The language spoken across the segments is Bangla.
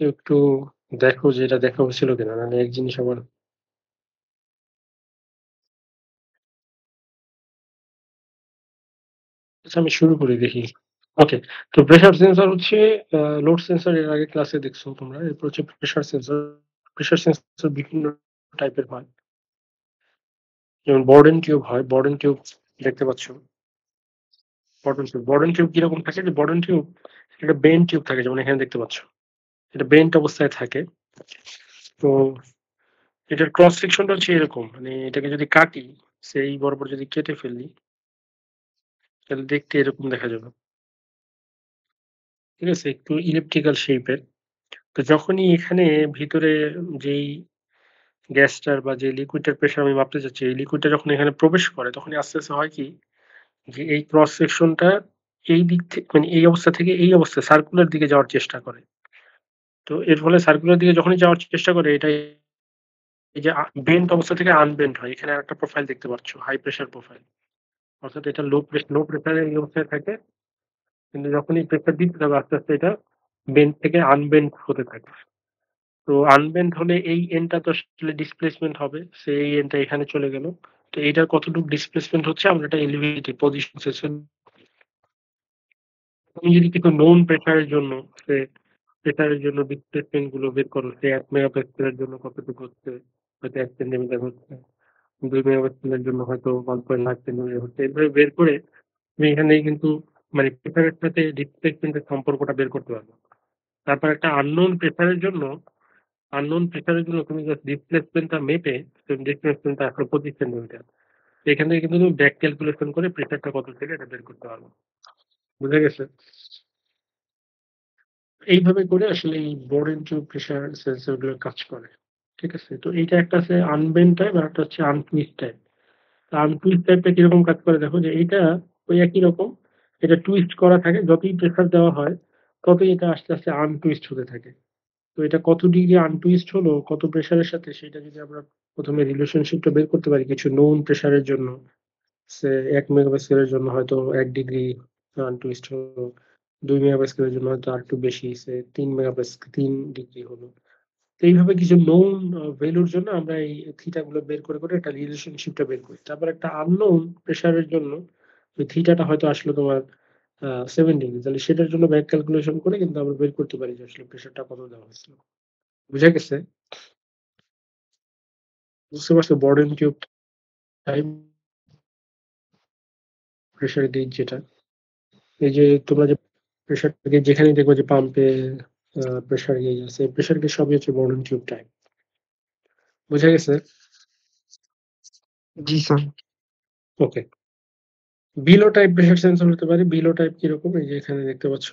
একটু দেখো যে এটা দেখা হয়েছিল কিনা। নাহলে এক জিনিস আবার আচ্ছা আমি শুরু করি দেখি। ওকে। তো প্রেশার সেন্সর হচ্ছে লোড সেন্সর এর আগে ক্লাসে দেখছো তোমরা। এরপর হচ্ছে প্রেশার সেন্সর। প্রেশার সেন্সর বিভিন্ন টাইপের হয়। যেমন বর্ডেন টিউব হয়। বর্ডেন টিউব দেখতে পাচ্ছ। বর্ডেন টিউব কিরকম থাকে যে বর্ডেন টিউব একটা বেন্ড টিউব থাকে যেমন এখানে দেখতে পাচ্ছ। এটা বেন্ট অবস্থায় থাকে। তো এটার ক্রস সেকশনটা হচ্ছে এরকম। মানে এটাকে যদি কাটি সেই বরাবর যদি কেটে ফেলি তাহলে দেখতে এরকম দেখা যাবে। ঠিক আছে? একটু ইলিপ্টিক্যাল শেপের। তো যখনই এখানে ভিতরে যেই গ্যাসটার বা যে লিকুইডটার প্রেশার আমি মাপতে চাচ্ছি, এই লিকুইডটা যখন এখানে প্রবেশ করে তখনই আস্তে, আস্তে হয় কি যে এই ক্রস সেকশনটা এই দিক মানে এই অবস্থা থেকে এই অবস্থায় সার্কুলার দিকে যাওয়ার চেষ্টা করে। তো এর ফলে সার্কুলার দিকে যখনই যাওয়ার চেষ্টা করে এটা এই যে বেন্ট অবস্থা থেকে আনবেন্ট হয়। এখানে আরেকটা প্রোফাইল দেখতে পাচ্ছ, হাই প্রেশার প্রোফাইল। অর্থাৎ এটা লো প্রেশার এর এই অবস্থায় থাকে। কিন্তু যখনই প্রেশার দিতে যাবে আস্তে, আস্তে এটা বেন্ট থেকে আনবেন্ট হতে থাকে। তো আনবেন্ড হলে এই এন্ডটা তো আসলে ডিসপ্লেসমেন্ট হবে। সেই এন্ডটা এখানে চলে গেল। তো এইটার কতটুকু ডিসপ্লেসমেন্ট হচ্ছে আমরা এটা এলিভেটেড পজিশন সেকশন। তুমি যদি কিছু নোন প্রেসারের জন্য সে প্রেসারের জন্য ডিসপ্লেসমেন্ট গুলো বের করো, সে 1 মেগাপাস্কেলের জন্য কতটুকু হচ্ছে, হয়তো 1 সেন্টিমিটার হচ্ছে, 2 মেগাপাস্কেলের জন্য হয়তো 1.5 সেন্টিমিটার হচ্ছে। এভাবে বের করে তুমি এখানে কিন্তু মানে প্রেসারের সাথে ডিসপ্লেসমেন্টের সম্পর্কটা বের করতে পারবে। তারপর একটা আননোন প্রেসারের জন্য তুমি জাস্ট ডিসপ্লেসমেন্টটা মেপে তুমি ডিসপ্লেসমেন্টটা 125 সেন্টিমিটার। এখান থেকে কিন্তু তুমি ব্যাক ক্যালকুলেশন করে প্রেসারটা কত ছিল এটা বের করতে পারবে। বুঝা গেছে? এইভাবে করে আসলে এই বোর্ড টিউব প্রেসার সেন্সর গুলো কাজ করে। ঠিক আছে? তো এইটা একটা আছে আনবেন্ড টাইপ আর একটা হচ্ছে আনটুইস্ট টাইপ। আনটুইস্ট টাইপটা কিরকম কাজ করে দেখো যে এইটা ওই একই রকম। এটা টুইস্ট করা থাকে, যতই প্রেসার দেওয়া হয় ততই এটা আস্তে আস্তে আনটুইস্ট হতে থাকে। তো এটা কত ডিগ্রি আনটুইস্ট হলো কত প্রেসারের সাথে সেটা যদি আমরা প্রথমে রিলেশনশিপটা বের করতে পারি কিছু নোন প্রেসারের জন্য, সে 1 মেগাপাস্কেলের জন্য হয়তো 1 ডিগ্রি আনটুইস্ট হলো, 2 মেগাপাস্কেলের জন্য হয়তো আরেকটু বেশি, সে 3 ডিগ্রি হলো। তো এইভাবে কিছু নোন ভ্যালুর জন্য আমরা এই থিটা গুলো বের করে, করে একটা রিলেশনশিপটা বের করি। তারপর একটা আননোন প্রেসারের জন্য ওই থিটাটা হয়তো আসলো তোমার 7 ডিগ্রি। তাহলে সেটার জন্য ব্যাক ক্যালকুলেশন করে কিন্তু আমরা বের করতে পারি যে আসলে প্রেসারটা কত দেওয়া হয়েছিল। বুঝা গেছে? বুঝতে পারছো? বর্ডেন টিউব টাইপ প্রেসার গেজ যেটা, এই যে তোমরা যে প্রেসার গেজ যেখানেই দেখবে যে পাম্পে প্রেসার গেজ আছে, প্রেসার গেজ সবই হচ্ছে বর্ডেন টিউব টাইপ। বুঝা গেছে? জি স্যার। ওকে। বিলো টাইপ প্রেসার সেন্সর হতে পারে। বিলো টাইপ কিরকম? এই যে এখানে দেখতে পাচ্ছ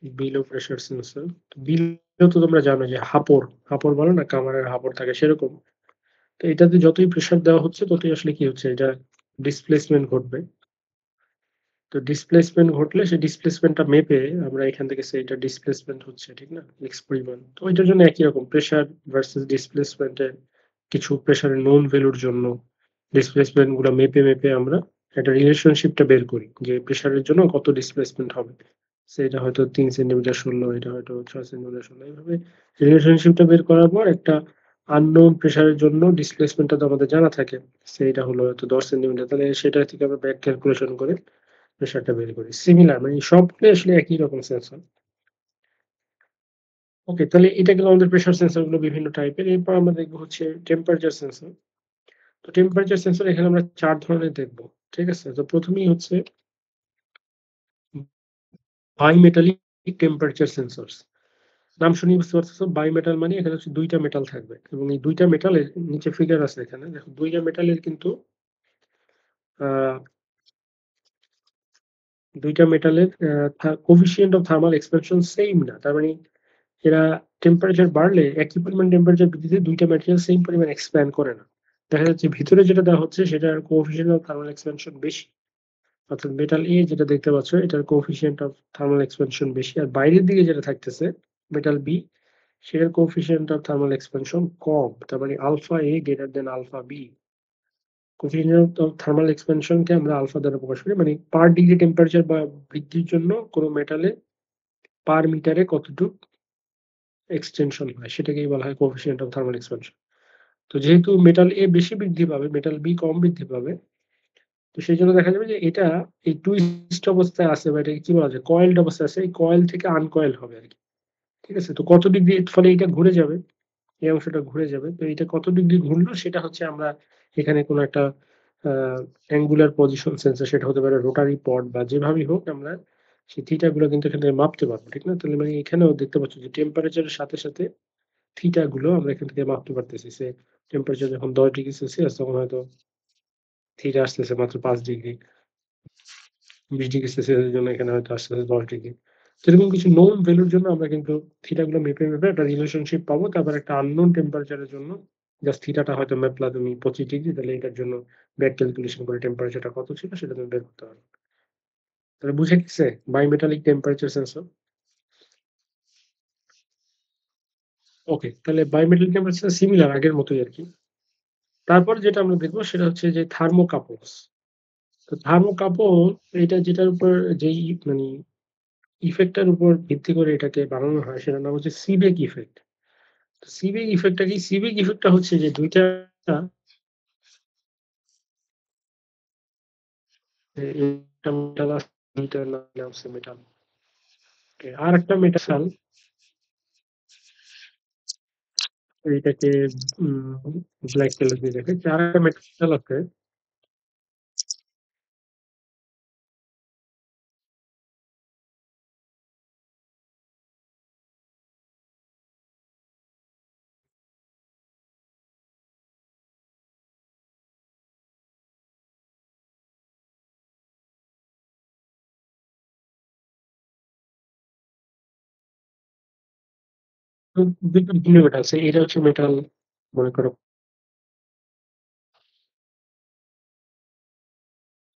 বিলো প্রেসার সেন্সর। বিলো তো তোমরা জানো যে হাপর, হাপর বলো না, কামারের হাপর থাকে সেরকম। তো এটাতে যতই প্রেসার দেওয়া হচ্ছে ততই আসলে কি হচ্ছে, এটা ডিসপ্লেসমেন্ট ঘটবে। তো ডিসপ্লেসমেন্ট ঘটলে সেই ডিসপ্লেসমেন্টটা মেপে আমরা এখান থেকে সেইটা ডিসপ্লেসমেন্ট হচ্ছে, ঠিক না? এক্স পরিমাণ। তো ওইটার জন্য একই রকম প্রেসার ভার্সেস ডিসপ্লেসমেন্টের কিছু প্রেসারের নোন ভ্যালুর জন্য ডিসপ্লেসমেন্ট গুলা মেপে, মেপে আমরা একটা রিলেশনশিপটা বের করি যে প্রেসারের জন্য কত ডিসপ্লেসমেন্ট হবে। সেটা হয়তো ৩ সেন্টিমিটার সরলো, এটা হয়তো ৬ সেন্টিমিটার সরলো। এইভাবে রিলেশনশিপটা বের করার পর একটা আননোন প্রেসারের জন্য ডিসপ্লেসমেন্টটা তো আমাদের জানা থাকে। সেইটা হলো হয়তো ১০ সেন্টিমিটার। তাহলে সেটা থেকে আমরা ব্যাক ক্যালকুলেশন করে প্রেশারটা বের করি। সিমিলার মানে সবগুলো আসলে একই রকম সেন্সর। ওকে, তাহলে এটা গেল আমাদের প্রেশার সেন্সর গুলো বিভিন্ন টাইপের। এরপর আমরা দেখবো হচ্ছে টেম্পারেচার সেন্সর। তো টেম্পারেচার সেন্সর এখানে আমরা ৪ ধরনের দেখবো। ঠিক আছে? তো প্রথমেই হচ্ছে বাইমেটালিক টেম্পারেচার সেন্সরস। নাম শুনেই বুঝতে পারতেছো বাইমেটাল মানে এখানে হচ্ছে ২ টা মেটাল থাকবে এবং এই ২ টা মেটালের নিচে ফিগার আছে এখানে। দেখো ২ টা মেটালের কিন্তু আ ২ টা মেটালের coefficient of thermal expansion same না। তার মানে এরা টেম্পারেচার বাড়লে একই পরিমাণ টেম্পারেচার বৃদ্ধিতে ২ টা ম্যাটেরিয়াল সেম পরিমাণ এক্সপ্যান্ড করে না। দেখা যাচ্ছে ভিতরে যেটা দেওয়া হচ্ছে সেটার কোএফিসিয়েন্ট অফ থার্মাল এক্সপ্যানশন বেশি। অর্থাৎ মেটাল A যেটা দেখতে পাচ্ছ এটার কোএফিসিয়েন্ট অফ থার্মাল এক্সপ্যানশন বেশি। আর বাইরের দিকে যেটা থাকতেছে মেটাল B সেটার কোএফিসিয়েন্ট অফ থার্মাল এক্সপ্যানশন কম। তার মানে alpha A greater than alpha B। Coefficient of thermal এক্সপ্যানশনকে আমরা আলফা দ্বারা প্রকাশ করি। মানে পার ডিগ্রি টেম্পারেচার বা বৃদ্ধির জন্য কোন মেটালে পার মিটারে কতটুক এক্সটেনশন হয় সেটাকেই বলা হয় কোএফিসিয়েন্ট অফ থার্মাল এক্সপানশন। তো যেহেতু মেটাল এ বেশি বৃদ্ধি পাবে, মেটাল বি কম বৃদ্ধি পাবে, তো সেইজন্য দেখা যাবে যে এটা এই টুইস্ট অবস্থায় আছে বা এটাকে কি বলা যায় কয়েলড অবস্থায় আছে, এই কয়েল থেকে আনকয়েল হবে আরকি। ঠিক আছে? তো কত ডিগ্রি ফলে এটা ঘুরে যাবে, এই অংশটা ঘুরে যাবে। তো এটা কত ডিগ্রি ঘুরলো সেটা হচ্ছে আমরা এখানে কোনো একটা আ অ্যাঙ্গুলার পজিশন সেন্সর, সেটা হতে পারে রোটারি পড বা যেভাবেই হোক আমরা সেই থিটা গুলো কিন্তু এখান থেকে মাপতে পারবো। ঠিক না? তাহলে মানে এখানেও দেখতে পাচ্ছ যে টেম্পারেচার এর সাথে, সাথে থিটা গুলো আমরা এখান থেকে মাপতে পারতেছি। টেম্পারেচার যখন ১০ ডিগ্রি সেলসিয়াস তখন হয়তো থিটা আসতেছে মাত্র ৫ ডিগ্রি। ২০ ডিগ্রি সেলসিয়াসের জন্য এখানে হয়তো আসতেছে ১০ ডিগ্রি। তো এরকম কিছু নোন ভ্যালুর জন্য আমরা কিন্তু থিটা গুলো মেপে একটা রিলেশনশিপ পাবো। তারপর একটা আননোন টেম্পারেচার এর জন্য জাস্ট থিটাটা হয়তো মেপলা তুমি ২৫ ডিগ্রি, তাহলে এটার জন্য ব্যাক ক্যালকুলেশন করে টেম্পারেচারটা কত ছিল সেটা তুমি বের করতে পারো। তাহলে বুঝে গেছে? Bimetallic temperature sensor. ওকে, তাহলে বায়োমেটালিক টেম্পারেচার সিমিলার আগের মতোই আরকি। তারপর যেটা আমরা দেখব সেটা হচ্ছে যে থার্মোকাপলস। তো থার্মোকাপল এটা যেটার উপর যেই মানে ইফেক্টটার উপর ভিত্তি করে এটাকে বানানো হয় সেটার নাম হচ্ছে সিবেক ইফেক্ট। সিবেক ইফেক্টটা কি? সিবেক ইফেক্টটা হচ্ছে যে ২ টা একটা মেটাল আছে, ২ টা নামছে মেটাল। আরেকটা মেটাল এটাকে ব্লাক কালার দিয়ে দেখাচ্ছি। আরেকটা মেটাল আছে দুটো ভিন্ন মেটাল আছে। এটা হচ্ছে মেটাল মনে করো,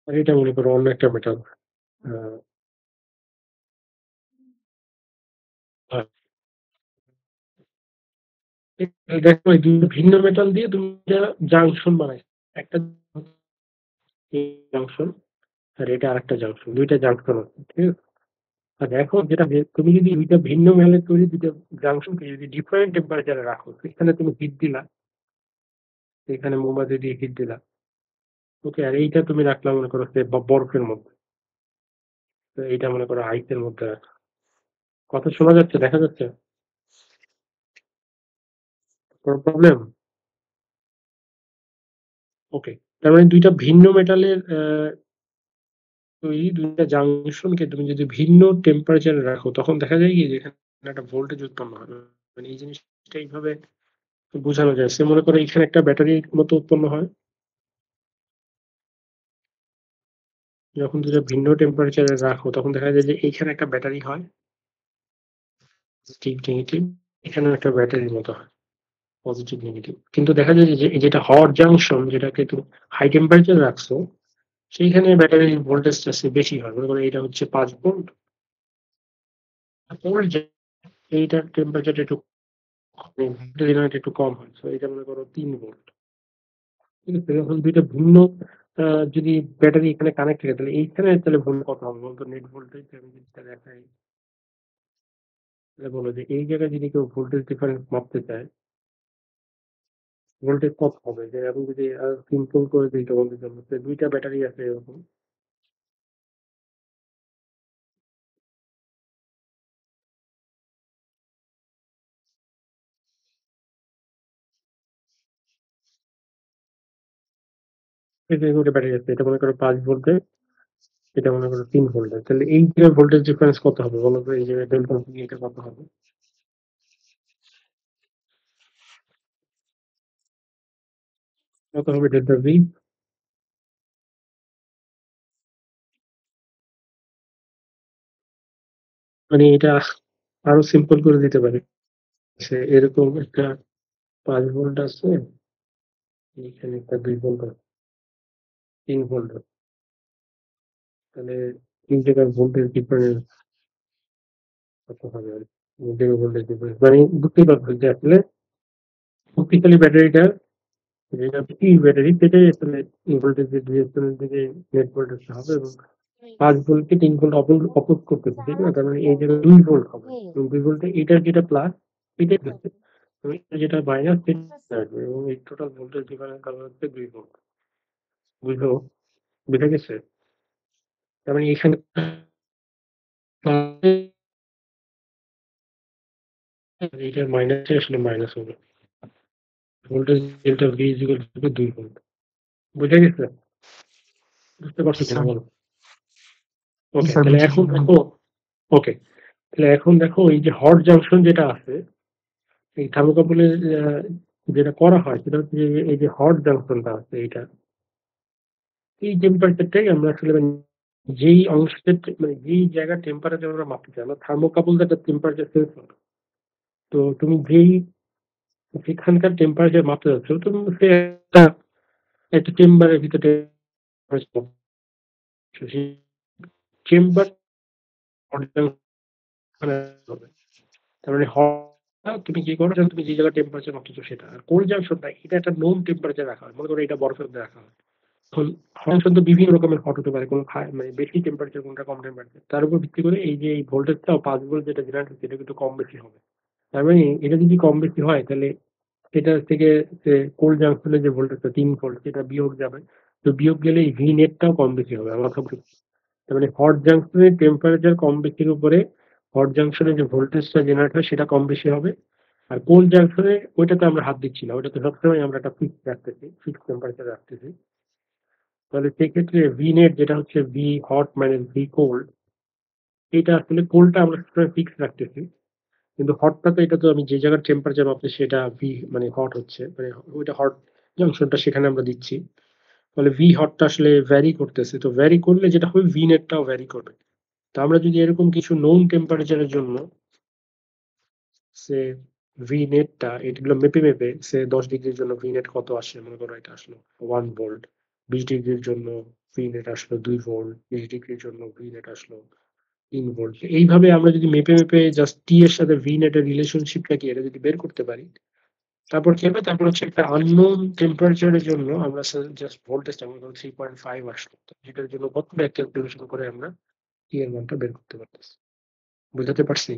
আর এটা মনে করো অন্য একটা মেটাল। আ আ দেখো এই ২ ভিন্ন মেটাল দিয়ে তুমি একটা জাংশন বানাইছো। একটা জাংশন আর এটা আরেকটা জাংশন। ২ টা জাংশন আছে। ঠিক আছে? আর এখন যেটা যে তুমি যদি ২ টা ভিন্ন মেটালের তৈরি ২ টা জাংশনকে যদি ডিফারেন্ট টেম্পারেচার এ রাখো, এখানে তুমি হিট দিলা, এখানে মোমবাতি দিয়ে হিট দিলা। ওকে, আর এইটা তুমি রাখলা মনে করো যে বরফের মধ্যে। তো এইটা মনে করো আইসের মধ্যে রাখা। কথা শোনা যাচ্ছে, দেখা যাচ্ছে? কোন প্রবলেম? ওকে। তার মানে ২ টা ভিন্ন মেটালের তৈরি ২ টা জাংশনকে তুমি যদি ভিন্ন টেম্পারেচার এ রাখো তখন দেখা যায় কি যে এখানে একটা ভোল্টেজ উৎপন্ন হয়। মানে এই জিনিসটা এইভাবে বোঝানো যায়। সে মনে করো এখানে একটা ব্যাটারির মতো উৎপন্ন হয়। যখন ২ টা ভিন্ন টেম্পারেচার এ রাখো তখন দেখা যায় যে এইখানে একটা ব্যাটারি হয়, পজিটিভ, নেগেটিভ। এখানেও একটা ব্যাটারির মতো হয়, পজিটিভ, নেগেটিভ। কিন্তু দেখা যায় যে যেটা হট জাংশন যেটাকে তুমি হাই টেম্পারেচার রাখছো, সেইখানে ব্যাটারির ভোল্টেজটা বেশি হয়। মনে করো এটা হচ্ছে ৫ ভোল্ট। কোল্ড এইটার টেম্পারেচারটা একটু একটু কম হয়। সো এটা মনে করো ৩ ভোল্ট। ঠিক আছে? যখন ২ টা ভিন্ন আ যদি ব্যাটারি এখানে কানেক্ট থাকে তাহলে এইখানে তাহলে ভোল্ট কত হবে বলতো? নেট ভোল্টেজ আমি যদি এটা দেখাই, তাহলে বলো যে এই জায়গায় যদি কেউ ভোল্টেজ ডিফারেন্স মাপতে চায়, ভোল্টেজ কত হবে? যে আমি যদি সিম্পল করে দিই তোমাদের জন্য, যে ২ টা ব্যাটারি আছে এরকম। এই যে ২ টা ব্যাটারি আছে, এটা মনে করো ৫ ভোল্টের, এটা মনে করো ৩ ভোল্টের। তাহলে এই যে ভোল্টেজ ডিফারেন্স কত হবে বলো তো? এই যে ডেল্টা ভি এটা কত হবে? কত হবে ডেল্টা ভি? মানে এটা আরো সিম্পল করে দিতে পারি। এরকম একটা ৫ ভোল্ট আছে, এখানে একটা ২ ভোল্ট আছে, ৩ ভোল্ট আছে। তাহলে ৩ জায়গার ভোল্টেজ ডিফারেন্স কত হবে আরকি? ৩ জায়গার ভোল্টেজ ডিফারেন্স মানে বুঝতেই পারছো যে আসলে শক্তিশালী ব্যাটারিটা যেটা কি ব্যাটারি সেটাই আসলে ভোল্টেজের ডিরেকশনের দিকে নেট ভোল্টেজটা হবে এবং ৫ ভোল্টকে ৩ ভোল্ট অপোজ করতেছে, ঠিক না? তার মানে এই জায়গায় ২ ভোল্ট হবে। এবং ২ ভোল্টে এটার যেটা প্লাস এটাই হচ্ছে। তো যেটা মাইনাস আসবে এবং এই টোটাল ভোল্টেজ ডিফারেন্স হবে হচ্ছে 2 ভোল্ট। বুঝলো? বুঝা গেছে? তার মানে এখানে এটার মাইনাসে আসলে মাইনাস হবে। Voltage delta V is equal two 2 volt. বুঝা গেছে? বুঝতে জি পারছো কিনা স্যার। বলো? জি ওকে, স্যার, তাহলে বুঝেছি। এখন দেখো ওকে, তাহলে এখন দেখো এই যে হট জাংশন যেটা আছে, এই থার্মোকাপলের যেটা করা হয় সেটা হচ্ছে যে এই যে হট জাংশনটা আছে এইটা, এই টেম্পারেচারটাই আমরা আসলে মানে যেই অংশের মানে যেই জায়গার টেম্পারেচার আমরা মাপতে চাই, আমরা থার্মোকাপল তো একটা টেম্পারেচার সেন্সর। তো তুমি যেই সেখানকার টেম্পারেচার মাপতে যাচ্ছ, তুমি সে একটা চেম্বারের ভিতরে চেম্বার তার মানে তুমি কি করো, তুমি যে জায়গায় টেম্পারেচার মাপতেছো সেটা। আর কোল্ড জাংশনটা এটা একটা নোন টেম্পারেচার রাখা হয়, মনে করো এটা বরফের মধ্যে রাখা হয়। এখন ফাংশন তো বিভিন্ন রকমের হট হতে পারে, কোনো মানে বেশি টেম্পারেচার, কোনটা কম টেম্পারেচার, তার উপর ভিত্তি করে এই যে এই ভোল্টেজটাও 5 ভোল্ট যেটা জেনারেট হচ্ছে এটা কিন্তু কম বেশি হবে। তার মানে এটা যদি কম বেশি হয় তাহলে এটা থেকে কোল্ড জাংশনের যে ভোল্টেজটা 3 ভোল্ট সেটা বিয়োগ যাবে। তো বিয়োগ গেলে এই ভি নেটটাও কম বেশি হবে আমার কথা বুঝছি। তার মানে হট জাংশনের টেম্পারেচার কম বেশির উপরে হট জাংশনের যে ভোল্টেজটা জেনারেট হয় সেটা কম বেশি হবে। আর কোল্ড জাংশনে ওইটাতে আমরা হাত দিচ্ছি না, ওইটাতে সবসময় আমরা একটা ফিক্স রাখতেছি, ফিক্স টেম্পারেচার রাখতেছি। তাহলে সেক্ষেত্রে ভি নেট যেটা হচ্ছে V hot minus V cold, এটা আসলে কোল্ডটা আমরা সবসময় ফিক্স রাখতেছি, কিন্তু হটটা তো এটা তো আমি যে জায়গার টেম্পারেচার মাপছি সেটা ভি মানে হট হচ্ছে, মানে ওইটা হট জাংশনটা সেখানে আমরা দিচ্ছি। ফলে ভি হটটা আসলে ভ্যারি করতেছে, তো ভ্যারি করলে যেটা হবে ভি নেটটাও ভ্যারি করবে। তো আমরা যদি এরকম কিছু নোন টেম্পারেচারের জন্য সে ভি নেটটা এগুলো মেপে মেপে 10 ডিগ্রির জন্য ভি নেট কত আসে, মনে করো এটা আসলো 1 ভোল্ট, 20 ডিগ্রির জন্য ভি নেট আসলো 2 ভোল্ট, 20 ডিগ্রির জন্য ভি নেট আসলো 3 ভোল্ট। এইভাবে আমরা যদি মেপে মেপে জাস্ট টি এর সাথে ভি নেটের রিলেশনশিপটা কি এটা যদি বের করতে পারি, তারপর কি হবে, তারপর হচ্ছে একটা আননোন টেম্পারেচারের জন্য আমরা জাস্ট ভোল্টেজটা মনে করো 3.5 আসলো, যেটার জন্য কত ব্যাক ক্যালকুলেশন করে আমরা টি এর মানটা বের করতে পারতেছি। বুঝাতে পারছি?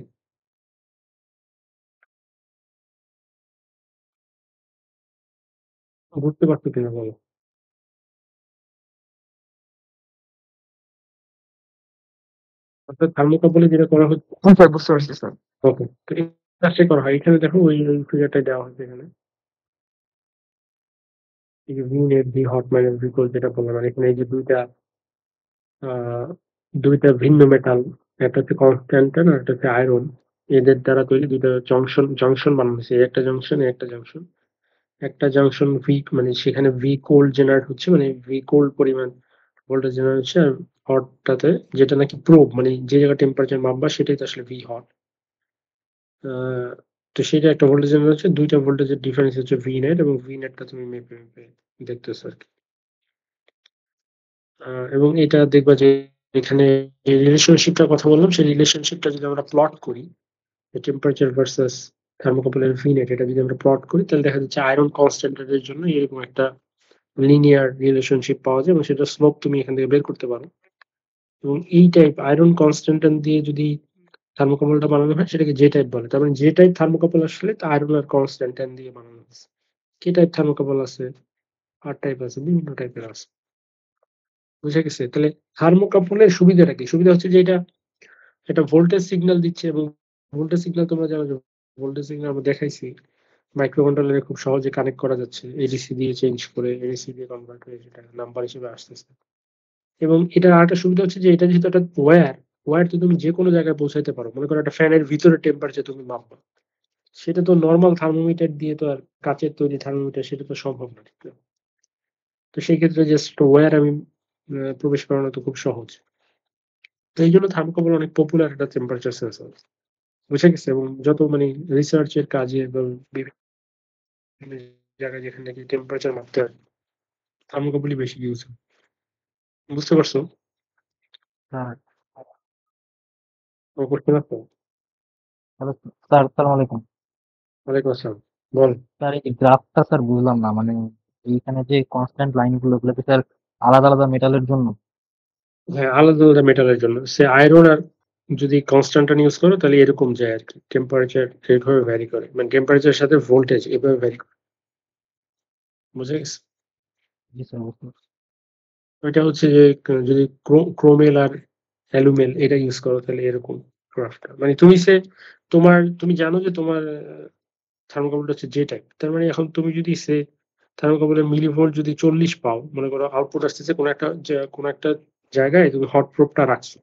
বুঝতে পারছো কিনা বলো? অর্থাৎ থার্মোকাপলে যেটা করা হচ্ছে, হ্যাঁ স্যার, বুঝতে পারছি স্যার। ওকে, তো এই কাজটাই করা হয়। এখানে দেখো ওই ফিগারটাই দেওয়া হচ্ছে এখানে। এই যে V net, V hot minus V cold যেটা বললাম, আর এখানে এই যে আহ দুইটা ভিন্ন মেটাল, একটা হচ্ছে কনস্ট্যান্টাইন আর একটা হচ্ছে আয়রন, এদের দ্বারা তৈরি দুইটা জংশন জংশন বানানো হয়েছে, এই একটা জংশন একটা জংশন। একটা জংশন ভি মানে সেখানে ভি কোল্ড জেনারেট হচ্ছে, মানে ভি কোল্ড পরিমাণ ভোল্টেজ জেনারেট হচ্ছে, আর হটটাতে যেটা নাকি প্রোব মানে যে জায়গা টেম্পারেচার মাপবা সেটাই তো আসলে ভি হট। আহ, তো সেটা একটা ভোল্টেজ জেনারেট হচ্ছে, দুইটা ভোল্টেজের ডিফারেন্স হচ্ছে ভি নেট, এবং ভি নেটটা তুমি মেপে মেপে দেখতেছো আর কি। এবং এটা দেখবা যে এখানে যে রিলেশনশিপটার কথা বললাম সেই রিলেশনশিপটা যদি আমরা প্লট করি, টেম্পারেচার ভার্সাস থার্মোকাপলের ভি নেট, এটা যদি আমরা প্লট করি তাহলে দেখা যাচ্ছে আয়রন কনস্ট্যান্টের জন্য এরকম একটা লিনিয়ার রিলেশনশিপ পাওয়া যায়, এবং সেটা স্লোপ তুমি এখান থেকে বের করতে পারো। এবং এই টাইপ আয়রন কনস্ট্যান্ট দিয়ে যদি থার্মোকাপলটা বানানো হয় সেটাকে জে টাইপ বলে। তার মানে জে টাইপ থার্মোকাপল আসলে আয়রন আর কনস্ট্যান্ট দিয়ে বানানো হয়েছে। কে টাইপ থার্মোকাপল আছে, আর টাইপ আছে, বিভিন্ন টাইপের আছে। বুঝে গেছে? তাহলে থার্মোকাপলের সুবিধাটা কি? সুবিধা হচ্ছে যে এটা একটা ভোল্টেজ সিগন্যাল দিচ্ছে, এবং ভোল্টেজ সিগন্যাল তোমরা জানো যে ভোল্টেজ সিগন্যাল আমরা দেখাইছি মাইক্রোকন্ট্রোলারে খুব সহজে কানেক্ট করা যাচ্ছে, এডিসি দিয়ে চেঞ্জ করে এডিসি দিয়ে কনভার্ট হয়ে সেটা নাম্বার হিসেবে আসতেছে। এবং এটার আরেকটা সুবিধা হচ্ছে যে এটা যেহেতু একটা ওয়্যার, ওয়্যার তো তুমি যে কোনো জায়গায় পৌঁছাইতে পারো। মনে করো একটা ফ্যানের ভিতরে টেম্পারেচার তুমি মাপবা, সেটা তো নর্মাল থার্মোমিটার দিয়ে তো আর কাচের তৈরি থার্মোমিটার সেটা তো সম্ভব না, ঠিক না? তো সেই ক্ষেত্রে জাস্ট ওয়্যার আমি প্রবেশ করানো তো খুব সহজ। তো এই জন্য থার্মোকপল অনেক পপুলার একটা টেম্পারেচার সেন্সর। বুঝে গেছে? এবং যত মানে রিসার্চের কাজে বা বিভিন্ন জায়গায় যেখানে নাকি টেম্পারেচার মাপতে হয় থার্মোকপলই বেশি ইউজ হয়। বুঝতে পারছো? হ্যাঁ। কোনো কোশ্চেন আছে? হ্যালো স্যার, আসসালামু আলাইকুম। ওয়ালাইকুম আসসালাম। বল। স্যার, এই গ্রাফটা স্যার বুঝলাম না, মানে এইখানে যে কনস্ট্যান্ট লাইনগুলো, ওগুলো কি স্যার আলাদা আলাদা মেটালের জন্য? হ্যাঁ, আলাদা আলাদা মেটালের জন্য সে আয়রন আর যদি কনস্ট্যান্ট ইউজ করো তাহলে এরকম যায় আরকি। টেম্পারেচার এভাবে ভ্যারি করে। মানে টেম্পারেচারের সাথে ভোল্টেজ এভাবে ভ্যারি করে। বুঝা গেছে? জি স্যার বুঝতে পারছি। ওইটা হচ্ছে যে যদি ক্রোমেল আর অ্যালুমেল এটা ইউজ করো তাহলে এরকম গ্রাফটা। মানে তুমি জানো যে তোমার থার্মোকাপলটা হচ্ছে J টাইপ। তার মানে এখন তুমি যদি থার্মোকাপলের মিলিভোল্ট যদি 40 পাও, মনে করো আউটপুট আসতেছে কোনো একটা জায়গায় তুমি হট প্রোবটা রাখছো।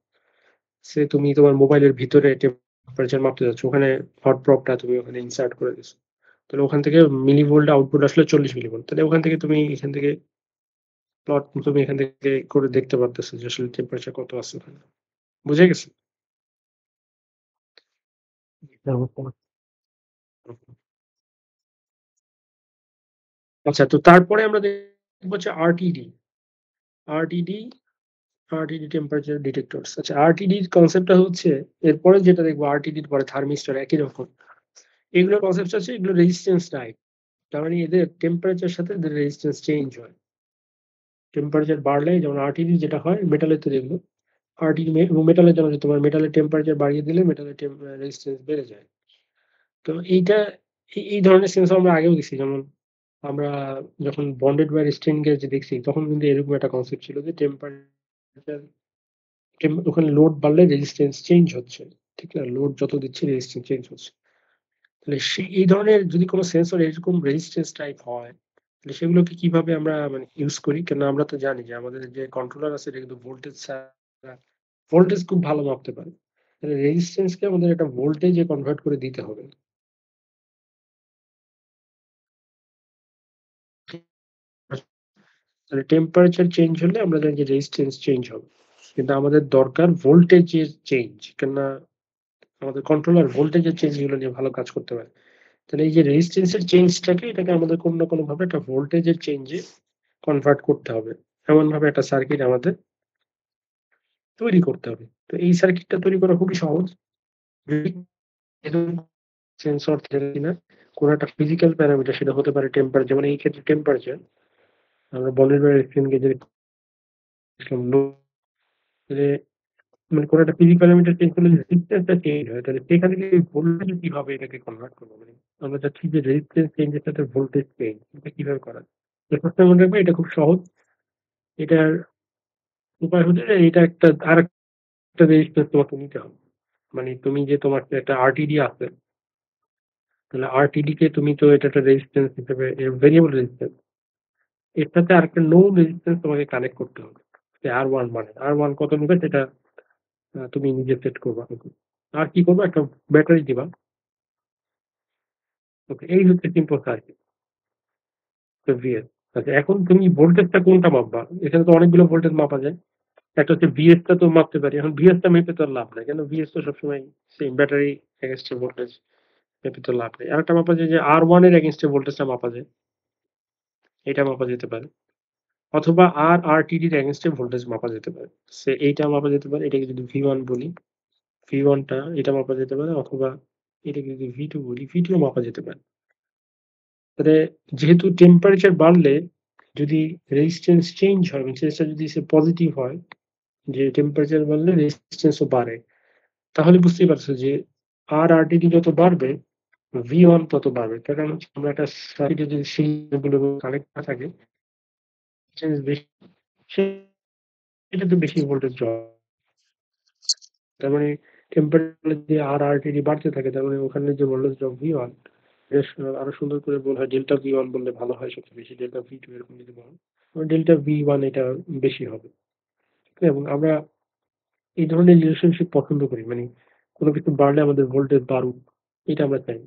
তুমি তোমার মোবাইলের ভিতরে টেম্পারেচার মাপতে যাচ্ছ। ওখানে হট প্রবটা তুমি ওখানে ইনসার্ট করে দিছো। তাহলে ওখান থেকে মিলিভোল্ট আউটপুট আসলে 40 মিলিভোল্ট। তাহলে ওখান থেকে এখান থেকে তুমি এখান থেকে করে দেখতে পারতেছো যে আসলে টেম্পারেচার কত আছে ওখানে। বুঝা গেছে? জি স্যার বুঝতে পারছি। আচ্ছা, তো তারপরে আমরা দেখবো হচ্ছে RTD। RTD RTD temperature detectors. আচ্ছা, RTD র কনসেপ্টটা হচ্ছে এরপরে যেটা দেখবো RTD র পরে থার্মিস্টর একই রকম। এগুলোর কনসেপ্ট হচ্ছে এগুলো রেজিস্ট্যান্স টাইপ। তার মানে এদের টেম্পারেচার সাথে এদের রেজিস্ট্যান্স চেঞ্জ হয়। টেম্পারেচার বাড়লে যেমন RTD যেটা হয় মেটালের তৈরি এগুলো। RTD এবং মেটালের জন্য তোমার মেটালের টেম্পারেচার বাড়িয়ে দিলে মেটালের রেজিস্ট্যান্স বেড়ে যায়। তো এই ধরনের সেন্সর আমরা আগেও দেখছি। যেমন আমরা যখন বন্ডেড ওয়্যার স্ট্রেন গেজ দেখছি তখন কিন্তু এরকম একটা কনসেপ্ট ছিল যে টেম্পারেচার ওখানে লোড বাড়লে রেজিস্ট্যান্স চেঞ্জ হচ্ছে। ঠিক না? লোড যত দিচ্ছে রেজিস্ট্যান্স চেঞ্জ হচ্ছে। তাহলে এই ধরনের যদি কোনো সেন্সর এরকম রেজিস্ট্যান্স টাইপ হয়, তাহলে সেগুলোকে কিভাবে আমরা মানে ইউজ করি? কেন আমরা তো জানি যে আমাদের যে কন্ট্রোলার আছে এটা কিন্তু ভোল্টেজ খুব ভালো মাপতে পারে। তাহলে রেজিস্ট্যান্স কে আমাদের একটা ভোল্টেজে কনভার্ট করে দিতে হবে। তাহলে টেম্পারেচার চেঞ্জ হলে আমরা জানি যে রেজিস্ট্যান্স চেঞ্জ হবে। কিন্তু আমাদের দরকার ভোল্টেজের চেঞ্জ। কেননা আমাদের কন্ট্রোলার ভোল্টেজের চেঞ্জ গুলো নিয়ে ভালো কাজ করতে পারে। তাহলে এই যে রেজিস্ট্যান্স এর চেঞ্জটাকে এটাকে আমাদের কোনো না কোনোভাবে একটা ভোল্টেজের চেঞ্জে কনভার্ট করতে হবে। এমনভাবে একটা সার্কিট আমাদের তৈরি করতে হবে। তো এই সার্কিটটা তৈরি করা খুবই সহজ। যদি এরকম সেন্সর থাকে কিনা, কোন একটা ফিজিক্যাল প্যারামিটার সেটা হতে পারে টেম্পারেচার, যেমন এই ক্ষেত্রে টেম্পারেচার। আমরা বলের স্ক্রিন গেজের যে মানে কোন একটা ফিজিক্যাল প্যারামিটার চেঞ্জ করলে রেজিস্ট্যান্সটা চেঞ্জ হয়। তাহলে সেখান থেকে ভোল্টেজ কিভাবে এটাকে কনভার্ট করবো? মানে আমরা চাচ্ছি যে রেজিস্ট্যান্স চেঞ্জের সাথে ভোল্টেজ চেঞ্জ এটা কিভাবে করা যায়? তো সবসময় মনে রাখবে এটা খুব সহজ। এটার উপায় হচ্ছে যে এটা আরেকটা রেজিস্ট্যান্স তোমাকে নিতে হবে। মানে তুমি যে তোমার একটা RTD আছে, তাহলে RTD কে তুমি তো এটা একটা রেজিস্ট্যান্স হিসেবে ভেরিয়েবল রেজিস্ট্যান্স। এর সাথে আরেকটা নোন রেজিস্ট্যান্স তোমাকে কানেক্ট করতে হবে। যে R1 মানে R1 কত নিবে সেটা তুমি নিজে সেট করবা। আর কি করবা? একটা ব্যাটারি দিবা। ওকে, এই হচ্ছে সিম্পল সার্কিট। তো VS। আচ্ছা, এখন তুমি ভোল্টেজটা কোনটা মাপবা? এখানে তো অনেকগুলো ভোল্টেজ মাপা যায়। একটা হচ্ছে VS টা তো মাপতে পারি। এখন VS টা মেপে তো আর লাভ নাই। কেন VS তো সবসময় সেম ব্যাটারি এগেইনস্ট ভোল্টেজ মেপে তো লাভ নেই। আরেকটা মাপা যায় যে R1 এর এগেইনস্ট ভোল্টেজটা মাপা যায়। এটা মাপা যেতে পারে। অথবা RTD এর এগেইনস্ট ভোল্টেজ মাপা যেতে পারে। এইটা মাপা যেতে পারে। এটাকে যদি V1 বলি, V1 টা এটা মাপা যেতে পারে, অথবা এটাকে যদি V2 বলি, V2 ও মাপা যেতে পারে। তাহলে যেহেতু টেম্পারেচার বাড়লে যদি রেজিস্ট্যান্স চেঞ্জ হয়, রেজিস্ট্যান্সটা যদি পজিটিভ হয়, যে টেম্পারেচার বাড়লে রেজিস্ট্যান্স ও বাড়ে, তাহলে বুঝতেই পারছো যে RTD যত বাড়বে V1 তত বাড়বে। তার কারণ হচ্ছে আমরা একটা সার্কিটে যদি সেই গুলো কানেক্ট না থাকে, রেজিস্ট্যান্স বেশি, সেটাতে বেশি ভোল্টেজ ড্র। তার মানে টেম্পারেচার যদি RTD বাড়তে থাকে তার মানে ওখানে যে ভোল্টেজ ড্রপ V1 বেশ আরো সুন্দর করে বলা হয় ডেল্টা V1 বললে ভালো হয়, সবচেয়ে বেশি ডেল্টা V2 এরকম যদি বলো, ডেল্টা V1 এটা বেশি হবে। এবং আমরা এই ধরনের রিলেশনশিপ পছন্দ করি। মানে কোনো কিছু বাড়লে আমাদের ভোল্টেজ বাড়ুক, এটা আমরা চাই।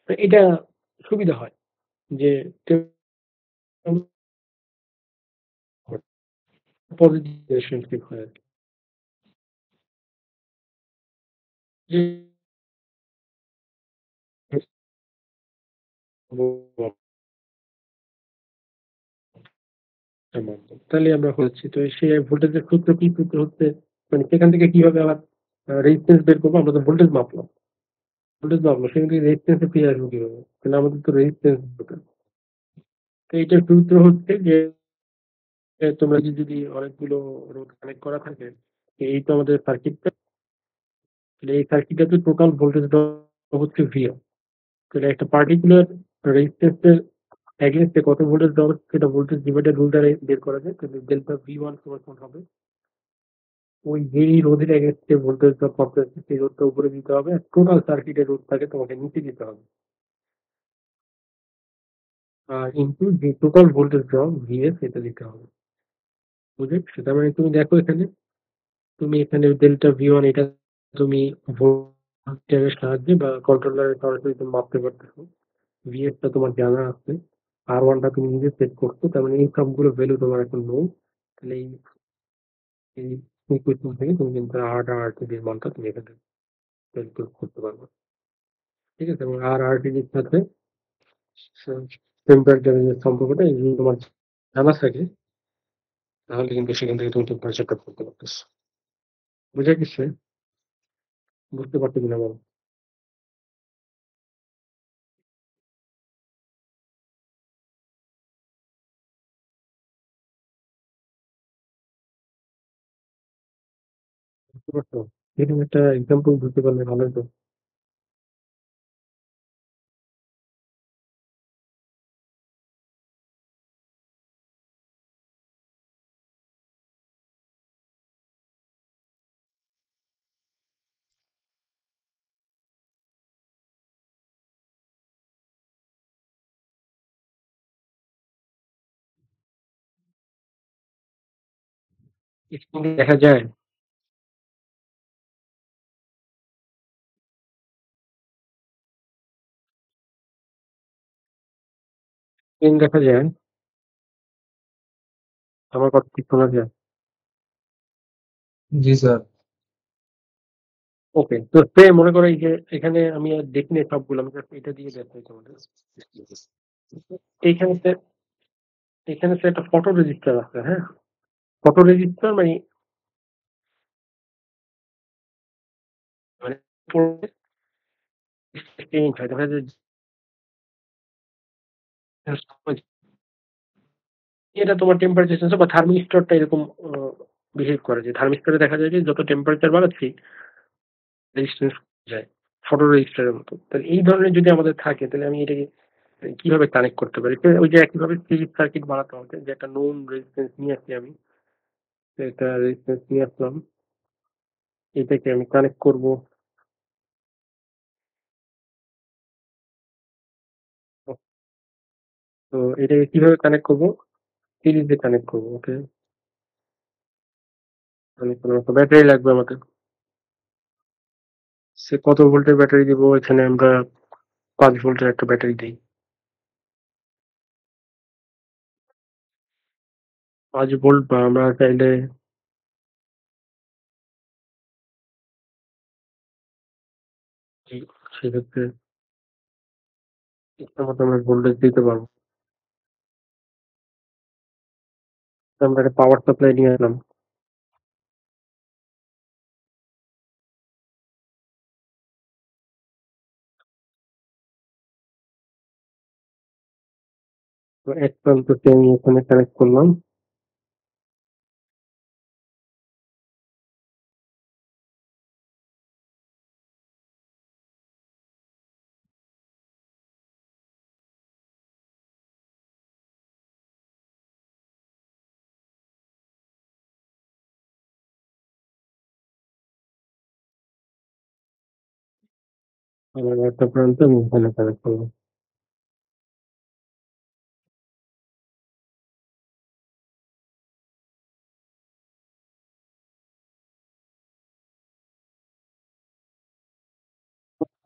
তো এটা সুবিধা হয় যে পজিটিভ রিলেশনশিপ হয় আরকি। যে তাহলে আমরা হচ্ছি। তো সে ভোল্টেজের সূত্র কি? সূত্র হচ্ছে মানে সেখান থেকে কিভাবে আবার রেজিস্ট্যান্স বের করবো? আমরা তো ভোল্টেজ মাপলাম। ভোল্টেজ মাপলাম। সেখান থেকে রেজিস্ট্যান্স এ ফিরে আসবো কিভাবে? তাহলে আমাদের তো রেজিস্ট্যান্স দরকার। তো এইটার সূত্র হচ্ছে যে তোমরা যদি অনেকগুলো রোধ কানেক্ট করা থাকে, এই তো আমাদের সার্কিটটা। তাহলে এই সার্কিটের টোটাল ভোল্টেজ ড্রপ হচ্ছে VO। তাহলে একটা পার্টিকুলার রেজিস্ট্যান্স এর এগেইনস্ট এ কত ভোল্টেজ ড্রপ হচ্ছে সেটা ভোল্টেজ ডিভাইডার রুল দ্বারা বের করা যায়। তাহলে ডেল্টা V1 সমান হবে ওই যেই রোধের এগেইনস্ট এ ভোল্টেজ ড্রপ কত হচ্ছে সেই রোধটা উপরে দিতে হবে আর টোটাল সার্কিটের রোধটাকে তোমাকে নিচে দিতে হবে। আর ইনটু যে টোটাল ভোল্টেজ ড্রপ VS এটা দিতে হবে। বুঝেছো? তার মানে তুমি দেখো তুমি এখানে ডেল্টা V1 এটা তুমি ভোল্টমিটারের সাহায্যে বা কন্ট্রোলারের সরাসরি তুমি মাপতে পারতেছো। VS টা তোমার জানা আছে। R1 টা তুমি নিজে সেট করছো। তার মানে এই সবগুলো ভ্যালু তোমার এখন নো। তাহলে এই ইকুয়েশন থেকে তুমি কিন্তু R আর RT এর মানটা তুমি এখানে ক্যালকুলেট করতে পারবে। ঠিক আছে? এবং R RT এর সাথে টেম্পারেচারের যে সম্পর্কটা এই যদি তোমার জানা থাকে তাহলে কিন্তু সেখান থেকে তুমি টেম্পারেচারটা করতে পারতেছো। বুঝা গেছে? বুঝতে পারছো কিনা বলো? বুঝতে পারছো? এরকম একটা এক্সাম্পল দিতে পারলে ভালো হতো। স্ক্রিনে দেখা যায়? স্ক্রিন দেখা যায়? আমার কথা ঠিক শোনা যায়? জি স্যার। ওকে। তো সে মনে করো এই যে এখানে আমি আর দেখিনি সবগুলো আমি just এটা দিয়ে দেখাই তোমাদের। এইখানে স্যার এখানে স্যার একটা ফটো রেজিস্টার আছে, হ্যাঁ? ফটো রেজিস্টার মানে মানে চেঞ্জ হয়। দেখা যায় এটা তোমার টেম্পারেচার সেন্সর বা থার্মিস্টরটা এরকম বিহেভ করে যে থার্মিস্টরে দেখা যায় যে যত টেম্পারেচার বাড়াচ্ছি রেজিস্ট্যান্স যায় ফটো রেজিস্টারের মতো। তাহলে এই ধরনের যদি আমাদের থাকে তাহলে আমি এটাকে কিভাবে কানেক্ট করতে পারি? তো ওই যে একইভাবে সিরিজ সার্কিট বানাতে হবে যে একটা নোন রেজিস্ট্যান্স নিয়ে আসি আমি। একটা রেজিস্ট্যান্স নিয়ে আসলাম। এটাকে আমি কানেক্ট করব। তো এটাকে কিভাবে কানেক্ট করব? সিরিজে কানেক্ট করব। ওকে। কানেক্ট করার মতো ব্যাটারি লাগবে আমাদের। সে কত ভোল্টের ব্যাটারি দিব? এখানে আমরা 5 ভোল্টের একটা ব্যাটারি দিই। 5 ভোল্ট বা আমরা চাইলে সেক্ষেত্রে ইচ্ছা মতো আমরা ভোল্টেজ দিতে পারবো। তো আমরা একটা পাওয়ার সাপ্লাই নিয়ে আসলাম। তো এক প্রান্তকে আমি এখানে কানেক্ট করলাম। আবার একটা প্রান্ত আমি এখানে কানেক্ট করলাম।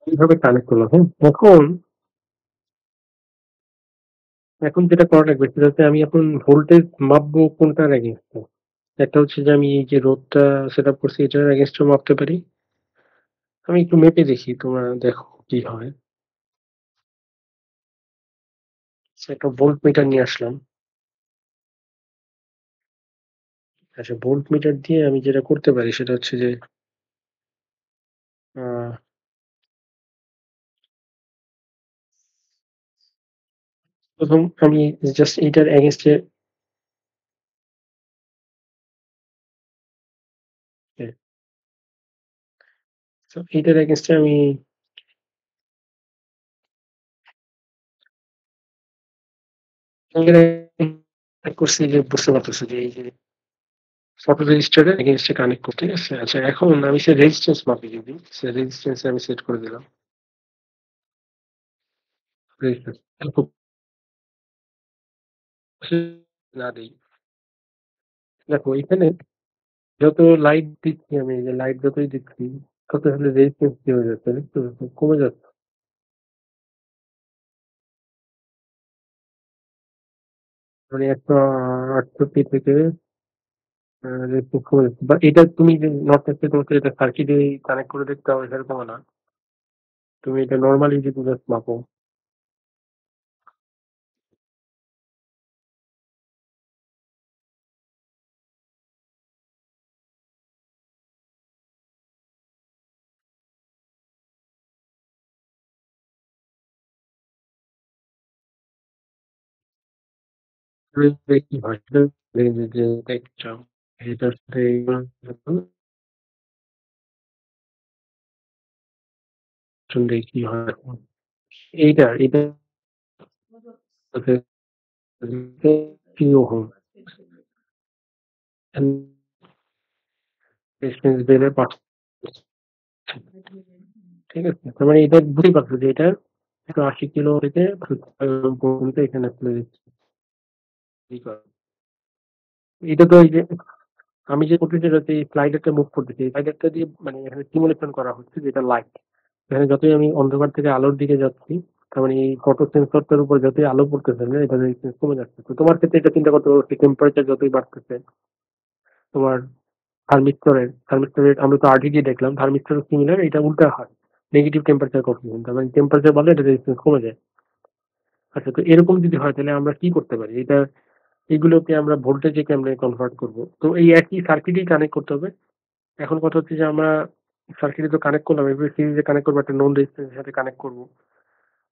এইভাবে কানেক্ট করলাম, হ্যাঁ? এখন যেটা করা লাগবে সেটা হচ্ছে আমি এখন ভোল্টেজ মাপবো কোনটার এগেইনস্টে? একটা হচ্ছে যে আমি এই যে রোধটা সেটআপ করছি এটার এগেইনস্টেও মাপতে পারি। আমি একটু মেপে দেখি, তোমরা দেখো কি হয়। একটা ভোল্ট মিটার নিয়ে আসলাম। আচ্ছা, ভোল্ট মিটার দিয়ে আমি যেটা করতে পারি সেটা হচ্ছে যে আহ, প্রথম আমি জাস্ট এইটার এগেইনস্টে তো এটার এগেইনস্টে আমি করছি যে বুঝতে পারতেছি যে এই যে ফটো রেজিস্টারের এগেইনস্টে কানেক্ট করতে, ঠিক আছে? আচ্ছা এখন আমি সে রেজিস্ট্যান্স মাপি যদি, সে রেজিস্ট্যান্স আমি সেট করে দিলাম। রেজিস্ট্যান্স খুব না দেই। দেখো এখানে যত লাইট দিচ্ছি আমি, এই যে লাইট যতই দিচ্ছি তত আসলে রেজিস্ট্যান্স কি হয়ে যাচ্ছে, বুঝতে পারছো? কমে যাচ্ছে। মানে 168 থেকে রেজিস্ট্যান্স কমে যাচ্ছে। বা এটা তুমি যে নট নেসেসারি তোমাকে এটা সার্কিটে কানেক্ট করে দেখতে হবে সেরকম না। তুমি এটা নরমালি যদি জাস্ট মাপো, দেখবে কি হয় সেটা, দেখবে যে দেখতে চাও এটার সাথে শুনলে কি হয় এখন। এটা সাথে কি রকম ডিসটেন্স বেড়ে পাঠাচ্ছে, ঠিক আছে? তার মানে এটা বুঝতেই পারছো যে এটা 180 কিলো থেকে পর্যন্ত এখানে আসলে এটা তো এই যে আমি যে করতেছি যাতে এই স্লাইডারটা মুভ করতেছি, এই স্লাইডারটা দিয়ে মানে এখানে সিমুলেশন করা হচ্ছে যেটা লাইট, এখানে যতই আমি অন্ধকার থেকে আলোর দিকে যাচ্ছি, তার মানে এই ফটো সেন্সরটার উপর যতই আলো পড়তেছে না এটা রেজিস্ট্যান্স কমে যাচ্ছে। তো তোমার ক্ষেত্রে এটা চিন্তা করতে পারো, টেম্পারেচার যতই বাড়তেছে তোমার থার্মিস্টরের আমরা তো আরটিডি দেখলাম, থার্মিস্টর সিমিলার, এটা উল্টা হয়। নেগেটিভ টেম্পারেচার কখন, তার মানে টেম্পারেচার বাড়লে এটা রেজিস্ট্যান্স কমে যায়। আচ্ছা তো এরকম যদি হয় তাহলে আমরা কি করতে পারি? এটা এগুলোকে আমরা ভোল্টেজে কেমনে কনভার্ট করব? তো এই একই সার্কিটেই কানেক্ট করতে হবে। এখন কথা হচ্ছে যে আমরা সার্কিটে তো কানেক্ট করলাম, এবার সিরিজে কানেক্ট করবো, একটা নন রেজিস্ট্যান্সের সাথে কানেক্ট করবো।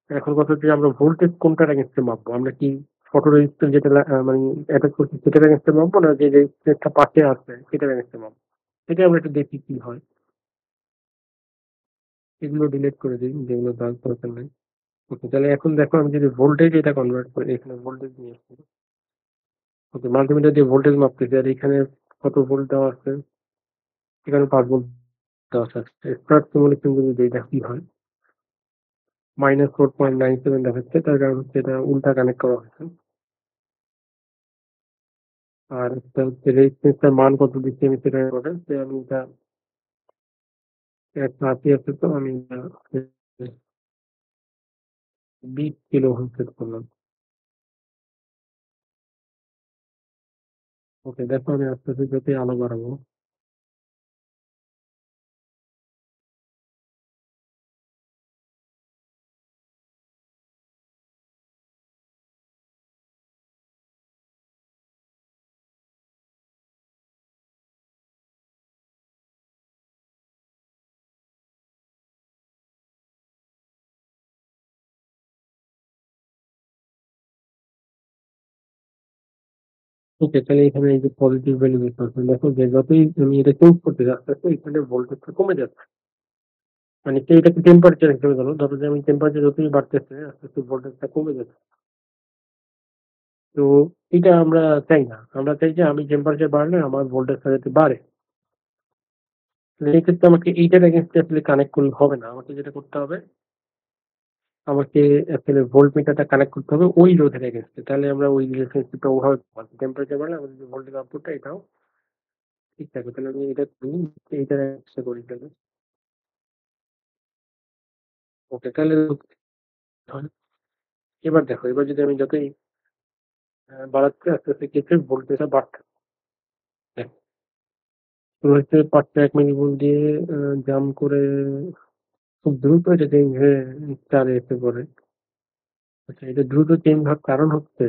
এখন কথা হচ্ছে যে আমরা ভোল্টেজ কোনটার এগেইনস্টে মাপবো? আমরা কি ফটো রেজিস্ট্যান্স যেটা মানে অ্যাটাচ করছি সেটার এগেইনস্টে মাপবো, না যে রেজিস্ট্যান্সটা পাশে আছে সেটার এগেইনস্টে মাপবো? এটা আমরা একটু দেখি কি হয়। এগুলো ডিলিট করে দিই যেগুলো দরকার নেই। ওকে, তাহলে এখন দেখো আমি যদি ভোল্টেজ এটা কনভার্ট করি, এখানে ভোল্টেজ নিয়ে আসবো। ওকে, মাল্টিমিটার দিয়ে ভোল্টেজ মাপতেছি আর এখানে কত ভোল্ট দেওয়া আছে, এখানে 5 ভোল্ট দেওয়া আছে। স্টার্ট সিমুলেশন যদি দিই এটা কি হয়, -4.97 দেখাচ্ছে, তার কারণ হচ্ছে এটা উল্টা কানেক্ট করা হয়েছে। আর একটা হচ্ছে রেজিস্ট্যান্সটার মান কত দিচ্ছি আমি সেটা করে, যে আমি এটা 180 আছে, তো আমি এটা 20 কিলো ওহম সেট করলাম। ওকে, দেখো আমি আস্তে আস্তে যতই আলো বাড়াবো, ওকে তাহলে এখানে এই যে পজিটিভ ভ্যালু দেখতে পাচ্ছেন, দেখো যে যতই আমি এটা চেঞ্জ করতে যাচ্ছি আস্তে আস্তে এখানে ভোল্টেজটা কমে যাচ্ছে। মানে এটাকে টেম্পারেচার হিসেবে ধরো, ধরো যে আমি টেম্পারেচার যতই বাড়তেছে আস্তে আস্তে ভোল্টেজটা কমে যাচ্ছে। তো এটা আমরা চাই না, আমরা চাই যে আমি টেম্পারেচার বাড়লে আমার ভোল্টেজটা যাতে বাড়ে। এক্ষেত্রে আমাকে এইটার এগেনস্টে আসলে কানেক্ট করলে হবে না, আমাকে যেটা করতে হবে, আমাকে আসলে ভোল্ট মিটারটা কানেক্ট করতে হবে ওই রোধের এগেনস্টে, তাহলে আমরা ওই রিলেশনশিপটা ওভাবে পাবো। টেম্পারেচার বাড়লে আমাদের যে ভোল্টেজ আউটপুটটা এটাও ঠিক থাকবে। তাহলে আমি এটা করি, এইটার এগেনস্টে করি তাহলে। ওকে তাহলে এবার দেখো, এবার যদি আমি যতই বাড়াচ্ছি আস্তে আস্তে কিছু ভোল্টেজটা বাড়তে শুরু হচ্ছে 5 মিলি ভোল্ট দিয়ে জাম করে খুব দ্রুত এটা চেঞ্জ হয়ে 4-এ এসে পড়ে। আচ্ছা এটা দ্রুত চেঞ্জ হওয়ার কারণ হচ্ছে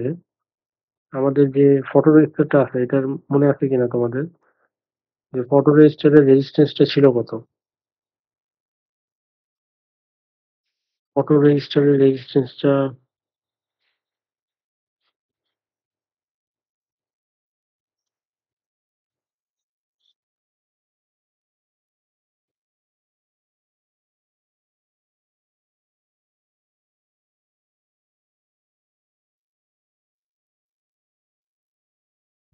আমাদের যে ফটো রেজিস্টারটা আছে, এটার মনে আছে কিনা তোমাদের, যে ফটো রেজিস্টারের রেজিস্ট্যান্সটা ছিল কত? ফটো রেজিস্টারের রেজিস্ট্যান্সটা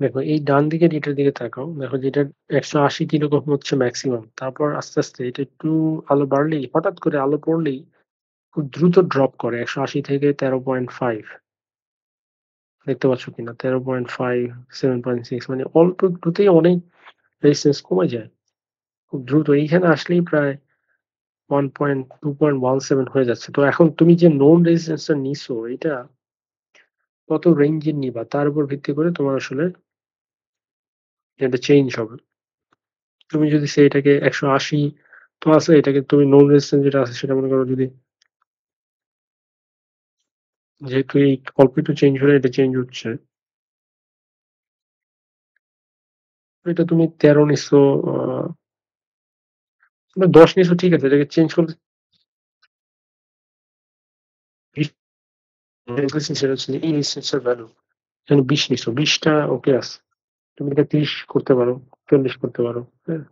দেখো এই ডান দিকের এটার দিকে তাকাও। দেখো যে এটার ১৮০ কিরকম হচ্ছে মেক্সিমাম। তারপর আস্তে, আস্তে এটা একটু আলো বাড়লেই হঠাৎ করে আলো পড়লেই খুব দ্রুত ড্রপ করে ১৮০ থেকে ১৩.৫ দেখতে পাচ্ছ কিনা? ১৩.৫, ৭.৬ মানে অল্প একটুতেই অনেক রেজিস্ট্যান্স কমে যায়। খুব দ্রুত এইখানে আসলেই প্রায় 1.2.17 হয়ে যাচ্ছে। তো এখন তুমি যে নোন রেজিস্ট্যান্স টা নিছো এটা কত রেঞ্জের নিবা তার উপর ভিত্তি করে তোমার আসলে এটা চেঞ্জ হবে। তুমি যদি এটাকে ১৮০ তো আছে এটাকে তুমি নোন রেজিস্ট্যান্স যেটা আছে সেটা মনে করো যদি যেহেতু এই অল্প একটু চেঞ্জ হলে এটা চেঞ্জ হচ্ছে। তো এটা তুমি ১৩ নিছো আ ১০ নিছো ঠিক আছে। এটাকে চেঞ্জ করলে ২০ সেটা হচ্ছে এই রেজিস্ট্যান্স এর ভ্যালু। এখানে ২০ নিছো। ২০ টা ওকে আছে। তুমি এটা ৩০ করতে পারো, ৪০ করতে পারো। হ্যাঁ?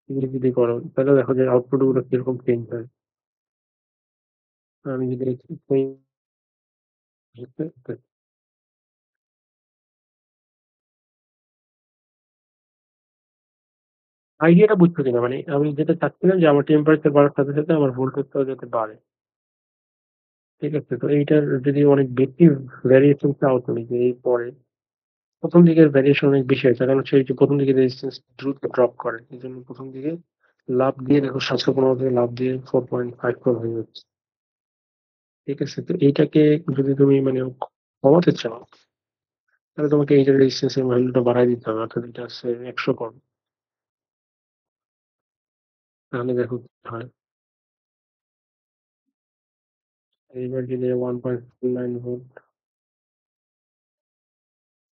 এগুলো যদি করো তাহলে দেখো যে আউটপুট গুলো কিরকম চেঞ্জ হয়। আমি যদি আইডিয়াটা বুঝছো কিনা? মানে আমি যেটা চাচ্ছিলাম যে আমার টেম্পারেচার বাড়ার সাথে, সাথে আমার ভোল্টেজটাও যাতে বাড়ে। ঠিক আছে? তো এইটার যদি অনেক বেশি ভেরিয়েশন চাও তুমি যে এই পরে ১ম দিকের ভেরিয়েশন অনেক বেশি হয়। কারণ হচ্ছে এই যে ১ম দিকে রেজিস্ট্যান্স দ্রুত ড্রপ করে। এজন্য ১ম দিকে লাফ দিয়ে দেখো ৭১৫ থেকে লাফ দিয়ে 4.54 হয়ে যাচ্ছে। ঠিক আছে? তো এইটাকে যদি তুমি মানে কমাতে চাও তাহলে তোমাকে এইটার রেজিস্ট্যান্স এর ভ্যালুটা বাড়ায় দিতে হবে। অর্থাৎ এটা হচ্ছে ১০০ কম। তাহলে দেখো কি হয়। এইবার যদি 1.49 ভোল্ট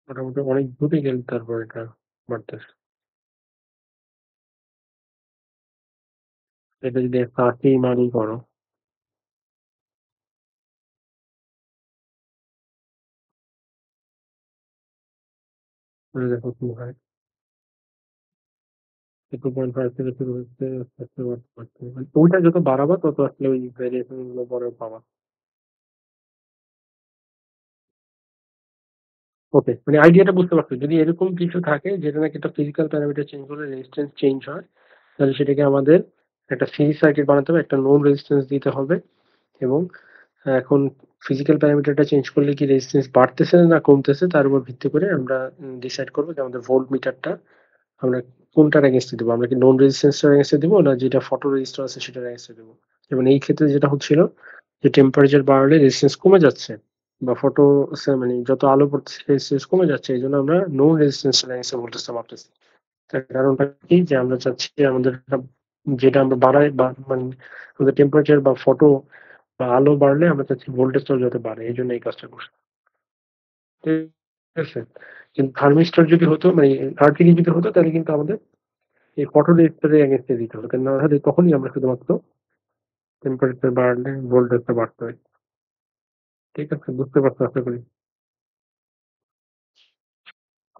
মোটামুটি অনেক দূরে গেলে তারপর এটা বাড়তেছে। এটা যদি ১৮০ মানই করো তাহলে দেখো কি হয়। 2.5 থেকে শুরু হচ্ছে আস্তে, আস্তে বাড়তে, বাড়তে মানে ওইটা যত বাড়াবা তত আসলে ওই ভেরিয়েশন গুলো পরে পাবা। ওকে মানে আইডিয়াটা বুঝতে পারছো। যদি এরকম কিছু থাকে যেটা নাকি একটা ফিজিক্যাল প্যারামিটার চেঞ্জ করলে রেজিস্ট্যান্স চেঞ্জ হয়, তাহলে সেটাকে আমাদের একটা সিরিজ সার্কিট বানাতে হবে, একটা নোন রেজিস্ট্যান্স দিতে হবে এবং এখন ফিজিক্যাল প্যারামিটারটা চেঞ্জ করলে কি রেজিস্ট্যান্স বাড়তেছে না কমতেছে তার উপর ভিত্তি করে আমরা ডিসাইড করবো যে আমাদের ভোল্ট মিটারটা আমরা কোনটার এগেইনস্টে দিব। আমরা কি নোন রেজিস্ট্যান্সটার এগেইনস্টে দিব না যেটা ফটো রেজিস্টর আছে সেটার এগেইনস্টে দিব। এবং এই ক্ষেত্রে যেটা হচ্ছিল যে টেম্পারেচার বাড়লে রেজিস্ট্যান্স কমে যাচ্ছে বা ফটো মানে যত আলো পড়ছে রেজিস্ট্যান্স কমে যাচ্ছে। এইজন্য আমরা নোন রেজিস্ট্যান্সটার এগেইনস্টে ভোল্টেজটা মাপতেছি। তার কারণটা কি যে আমরা চাচ্ছি যে আমাদের যেটা আমরা বাড়াই বা মানে আমাদের টেম্পারেচার বা ফটো বা আলো বাড়লে আমরা চাচ্ছি ভোল্টেজটাও যাতে বাড়ে। এইজন্য এই কাজটা করছি। ঠিক আছে? কিন্তু থার্মিস্টর যদি হতো মানে আরটিডি যদি হতো তাহলে কিন্তু আমাদের এই ফটো রেজিস্টর এর এগেইনস্ট এ দিতে হতো। না হলে তখনই আমরা শুধুমাত্র টেম্পারেচার বাড়লে ভোল্টেজটা বাড়তে হয়। ঠিক আছে? বুঝতে পারছো আশা করি।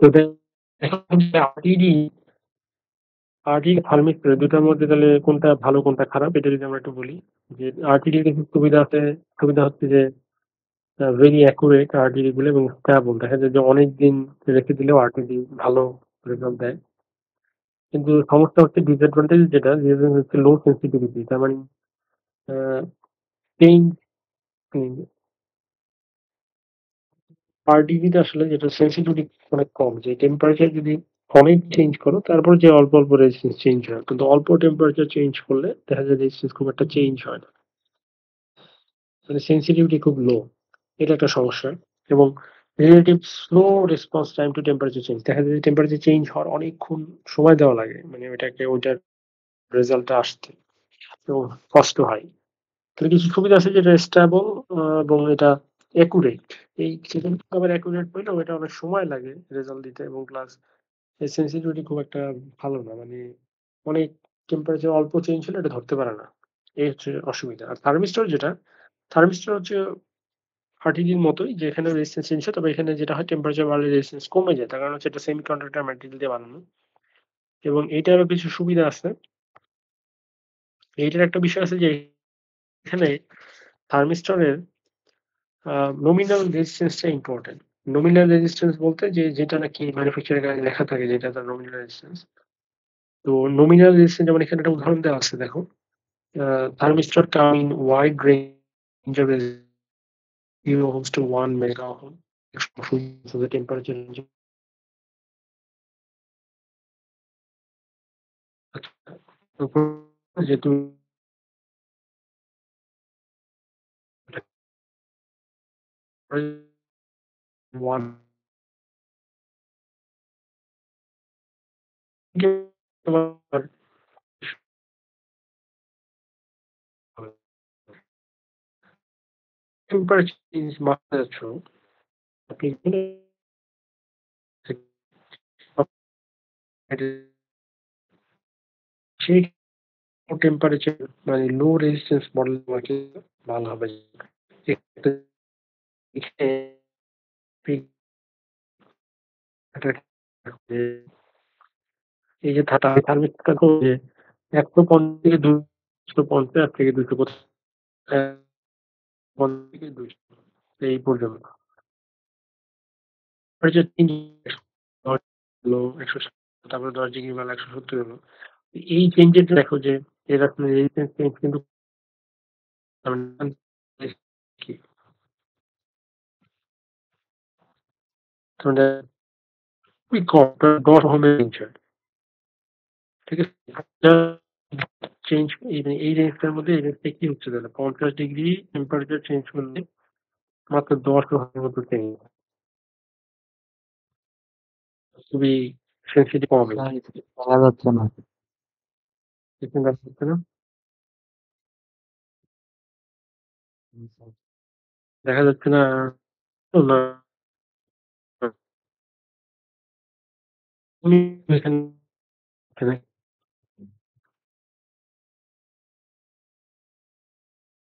তো এখন যে আরটিডি থার্মিস্টর ২ টার মধ্যে তাহলে কোনটা ভালো কোনটা খারাপ এটা যদি আমরা একটু বলি। যে আরটিডি এর কিছু সুবিধা আছে। সুবিধা হচ্ছে যে ভেরি অ্যাকুরেট আরটিডি গুলো এবং স্টেবল। দেখা যায় যে অনেকদিন রেখে দিলেও আরটিডি ভালো রেজাল্ট দেয়। কিন্তু সমস্যা হচ্ছে ডিসঅ্যাডভান্টেজ যেটা হচ্ছে লো সেনসিটিভিটি। তার মানে আ চেঞ্জ আরডিবি তে আসলে যেটা সেনসিটিভিটি অনেক কম। যে টেম্পারেচার যদি অনেক চেঞ্জ করো তারপর যে অল্প, অল্প রেজিস্ট্যান্স চেঞ্জ হয়। কিন্তু অল্প টেম্পারেচার চেঞ্জ করলে দেখা যায় রেজিস্ট্যান্স খুব একটা চেঞ্জ হয় না। মানে সেনসিটিভিটি খুব লো। এটা একটা সমস্যা। এবং relative slow response time to temperature change. দেখা যায় যে টেম্পারেচার চেঞ্জ হওয়ার অনেকক্ষণ সময় দেওয়া লাগে। মানে ওইটার রেজাল্টটা আসতে এবং কষ্ট হয়। তবে কিছু সুবিধা আছে যেটা স্টেবল এবং এটা অ্যাকুরেট। এই সেখানে আবার অ্যাকুরেট হইলেও এটা অনেক সময় লাগে রেজাল্ট দিতে এবং প্লাস এর সেনসিটিভিটি খুব একটা ভালো না। মানে অনেক টেম্পারেচার অল্প চেঞ্জ হলে এটা ধরতে পারে না। এই হচ্ছে অসুবিধা। আর থার্মিস্টর যেটা, থার্মিস্টর হচ্ছে আরটিডির মতোই যে এখানে রেজিস্ট্যান্স চেঞ্জ হয়। তবে এখানে যেটা হয় টেম্পারেচার বাড়লে রেজিস্ট্যান্স কমে যায়। তার কারণ হচ্ছে এটা সেমিকন্ডাক্টর ম্যাটেরিয়াল দিয়ে বানানো এবং এইটারও কিছু সুবিধা আছে। এইটার একটা বিষয় আছে যে এখানে থার্মিস্টরের আ নমিনাল রেজিস্ট্যান্স টা ইম্পোর্টেন্ট। নমিনাল রেজিস্ট্যান্স বলতে যেটা নাকি ম্যানুফ্যাকচারার গায়ে লেখা থাকে যেটা তার নমিনাল রেজিস্ট্যান্স। তো নমিনাল রেজিস্ট্যান্স যেমন এখানে একটা উদাহরণ দেওয়া আছে দেখো। Thermistor come in wide range of 0 ohms to 1 mega ohm. So the temperature range যেহেতু 1 তোমার টেম্পারেচার চেঞ্জ মাপতে যাচ্ছ, আপনি সেই টেম্পারেচার মানে লো রেজিস্ট্যান্স মডেল তোমাকে ভালো হবে। এই যে থার্মিস্টরটা যে 150 থেকে 250 থেকে 250 থেকে 200 এই পর্যন্ত। হলো 160, তারপরে 10 ডিগ্রি বেলা 170 হলো। এই চেঞ্জের দেখো যে এর আসলে রেজিস্ট্যান্স চেঞ্জ কিন্তু কি মানে খুবই কম, 10 ওহমের রেঞ্জ হয়। ঠিক আছে? চেঞ্জ এই রেঞ্জটার মধ্যে এই রেঞ্জটা কি হচ্ছে দাদা 50 ডিগ্রি টেম্পারেচার চেঞ্জ করলে মাত্র 10 ওহমের মতো চেঞ্জ। খুবই সেনসিটিভ কম স্যার দেখা যাচ্ছে না। না? দেখা যাচ্ছে না, না তুমি এখানে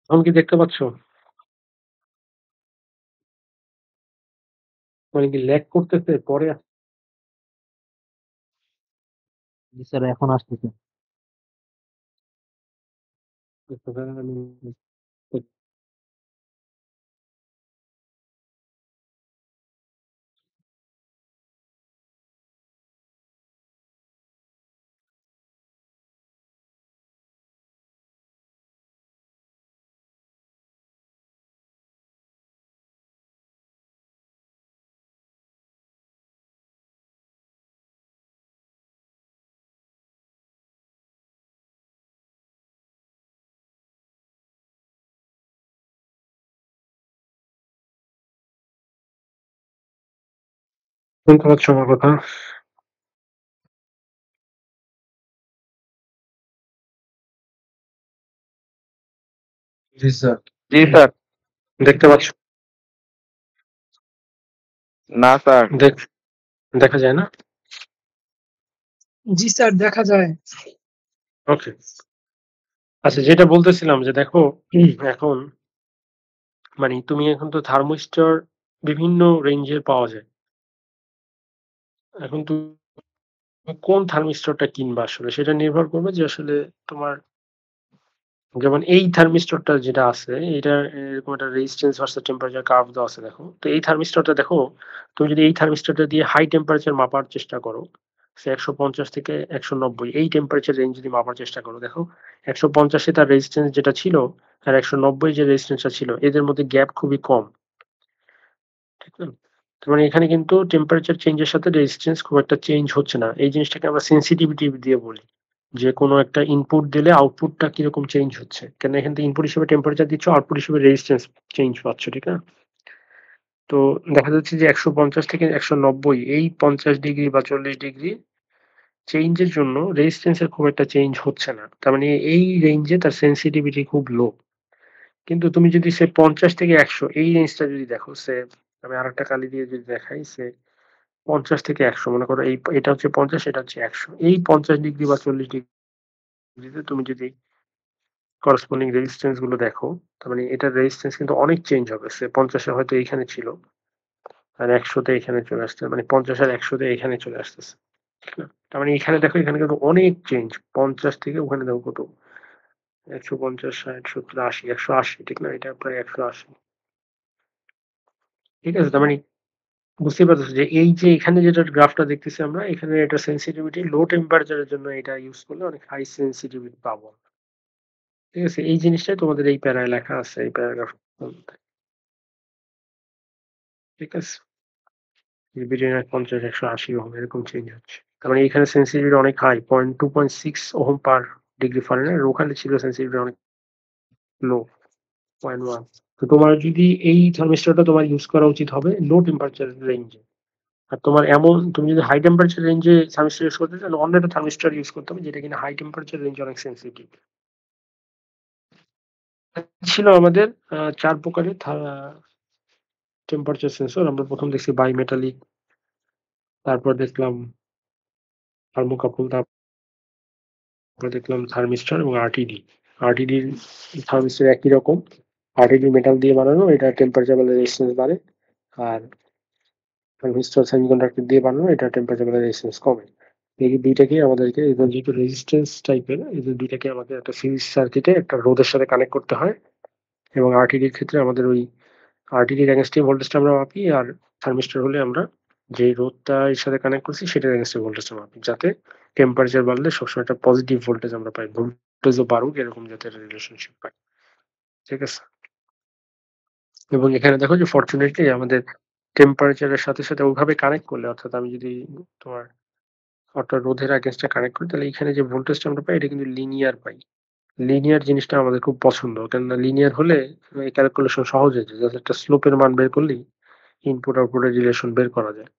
এখন কি দেখতে পাচ্ছ? মানে কি ল্যাগ করতেছে পরে জি স্যার এখন আসতেছে। আসতেছে, আমি শুনতে পাচ্ছ আমার কথা? জি স্যার। জি স্যার। দেখতে পাচ্ছ? না স্যার। দেখা যায় না? জি স্যার দেখা যায়। ওকে। আচ্ছা, যেটা বলতেছিলাম যে দেখো এখন মানে তুমি এখন তো থার্মিস্টর বিভিন্ন রেঞ্জের পাওয়া যায়। এখন তুমি কোন থার্মিস্টরটা কিনবা আসলে সেটা নির্ভর করবে যে আসলে তোমার যেমন এই থার্মিস্টরটা যেটা আছে এটার এরকম একটা রেজিস্ট্যান্স ভার্সাস টেম্পারেচার কার্ভ দেওয়া আছে দেখো। তো এই থার্মিস্টরটা দেখো, তুমি যদি এই থার্মিস্টরটা দিয়ে হাই টেম্পারেচার মাপার চেষ্টা করো, সে 150 থেকে 190 এই টেম্পারেচার রেঞ্জ যদি মাপার চেষ্টা করো, দেখো 150 এ তার রেজিস্ট্যান্স যেটা ছিল আর 190 যে রেজিস্ট্যান্সটা ছিল এদের মধ্যে গ্যাপ খুবই কম। ঠিক না? তার মানে এখানে কিন্তু টেম্পারেচার চেঞ্জের সাথে রেজিস্ট্যান্স খুব একটা চেঞ্জ হচ্ছে না। এই জিনিসটাকে আমরা সেনসিটিভিটি দিয়ে বলি। যে কোনো একটা ইনপুট দিলে আউটপুটটা কিরকম চেঞ্জ হচ্ছে। কেন এখান থেকে ইনপুট হিসেবে টেম্পারেচার দিচ্ছ, আউটপুট হিসেবে রেজিস্ট্যান্স চেঞ্জ পাচ্ছ, ঠিক না? তো দেখা যাচ্ছে যে 150 থেকে 190 এই 50 ডিগ্রি বা 40 ডিগ্রি চেঞ্জের জন্য রেজিস্ট্যান্স এর খুব একটা চেঞ্জ হচ্ছে না। তার মানে এই রেঞ্জে তার সেনসিটিভিটি খুব লো। কিন্তু তুমি যদি সে 50 থেকে 100 এই রেঞ্জটা যদি দেখো, সে আমি আরেকটা কালি দিয়ে যদি দেখাই, সে 50 থেকে 100 মনে করো এটা হচ্ছে 50, এটা হচ্ছে 100। এই 50 ডিগ্রি বা 40 ডিগ্রিতে তুমি যদি করসপন্ডিং রেজিস্ট্যান্স গুলো দেখো, তার মানে এটার রেজিস্ট্যান্স কিন্তু অনেক চেঞ্জ হবে। সে 50 এ হয়তো এইখানে ছিল আর 100 তে এখানে চলে আসছে, মানে 50 আর 100 তে এখানে চলে আসতেছে। ঠিক না? তার মানে এখানে দেখো, এখানে কিন্তু অনেক চেঞ্জ। 50 থেকে ওখানে দেখো কত, 150, 60, 70, 80, 180, ঠিক না? এটা প্রায় 180। ঠিক আছে? তার মানে বুঝতেই পারতেছো যে এই যে এখানে যেটা গ্রাফটা দেখতেছি আমরা, এখানে এটা সেন্সিটিভিটি লো টেম্পারেচারের জন্য এটা ইউজ করলে অনেক হাই সেন্সিটিভিটি পাবো। ঠিক আছে? এই জিনিসটাই তোমাদের এই প্যারায় লেখা আছে, এই প্যারাগ্রাফ। ঠিক আছে? বিটুইন 50 180 ওহম এরকম চেঞ্জ হচ্ছে। তার মানে এখানে সেন্সিটিভিটি অনেক high, 2.6 ohm per degree Fahrenheit, আর ওখানে ছিল সেন্সিটিভিটি অনেক লো, 0.1। তো তোমার যদি এই থার্মিস্টরটা তোমার ইউজ করা উচিত হবে লো টেম্পারেচার রেঞ্জে। আর তোমার এমন তুমি যদি হাই টেম্পারেচার রেঞ্জে থার্মিস্টর ইউজ করতে চাও, তাহলে অন্য একটা থার্মিস্টর ইউজ করতে হবে যেটা কিনা হাই টেম্পারেচার রেঞ্জে অনেক সেন্সিটিভ। ছিল আমাদের 4 প্রকারের টেম্পারেচার সেন্সর। আমরা প্রথম দেখছি বাইমেটালিক, তারপর দেখলাম থার্মোকাপল, তারপর দেখলাম থার্মিস্টর এবং আরটিডি। আরটিডির থার্মিস্টর একই রকম, আরটিডি মেটাল দিয়ে বানানো, এটা টেম্পারেচার রেজিস্ট্যান্স বাড়ে। আর থার্মিস্টর সেমিকন্ডাক্টর দিয়ে বানানো, এটা টেম্পারেচার রেজিস্ট্যান্স কমে। এই দুইটাকে আমাদেরকে, এদের যেহেতু রেজিস্ট্যান্স টাইপের, এদের দুইটাকে আমাদের একটা সিরিজ সার্কিটে একটা রোধের সাথে কানেক্ট করতে হয়। এবং আরটিডির ক্ষেত্রে আমাদের ওই আরটিডির এগেনস্টে ভোল্টেজটা আমরা মাপি, আর থার্মিস্টর হলে আমরা যে রোধটা এর সাথে কানেক্ট করছি সেটার এগেনস্টে ভোল্টেজটা মাপি, যাতে টেম্পারেচার বাড়লে সবসময় একটা পজিটিভ ভোল্টেজ আমরা পাই, ভোল্টেজও বাড়ুক এরকম যাতে রিলেশনশিপ পাই। ঠিক আছে? এবং এখানে দেখো যে ফরচুনেটলি আমাদের টেম্পারেচারের সাথে সাথে ওইভাবে কানেক্ট করলে, অর্থাৎ আমি যদি তোমার অর্থাৎ রোধের এগেনস্টে কানেক্ট করি, তাহলে এখানে যে ভোল্টেজটা আমরা পাই এটা কিন্তু লিনিয়ার পাই। লিনিয়ার জিনিসটা আমাদের খুব পছন্দ, কেননা লিনিয়ার হলে এই ক্যালকুলেশন সহজ হয়ে যায়। জাস্ট একটা স্লোপের মান বের করলেই ইনপুট আউটপুটের রিলেশন বের করা যায়,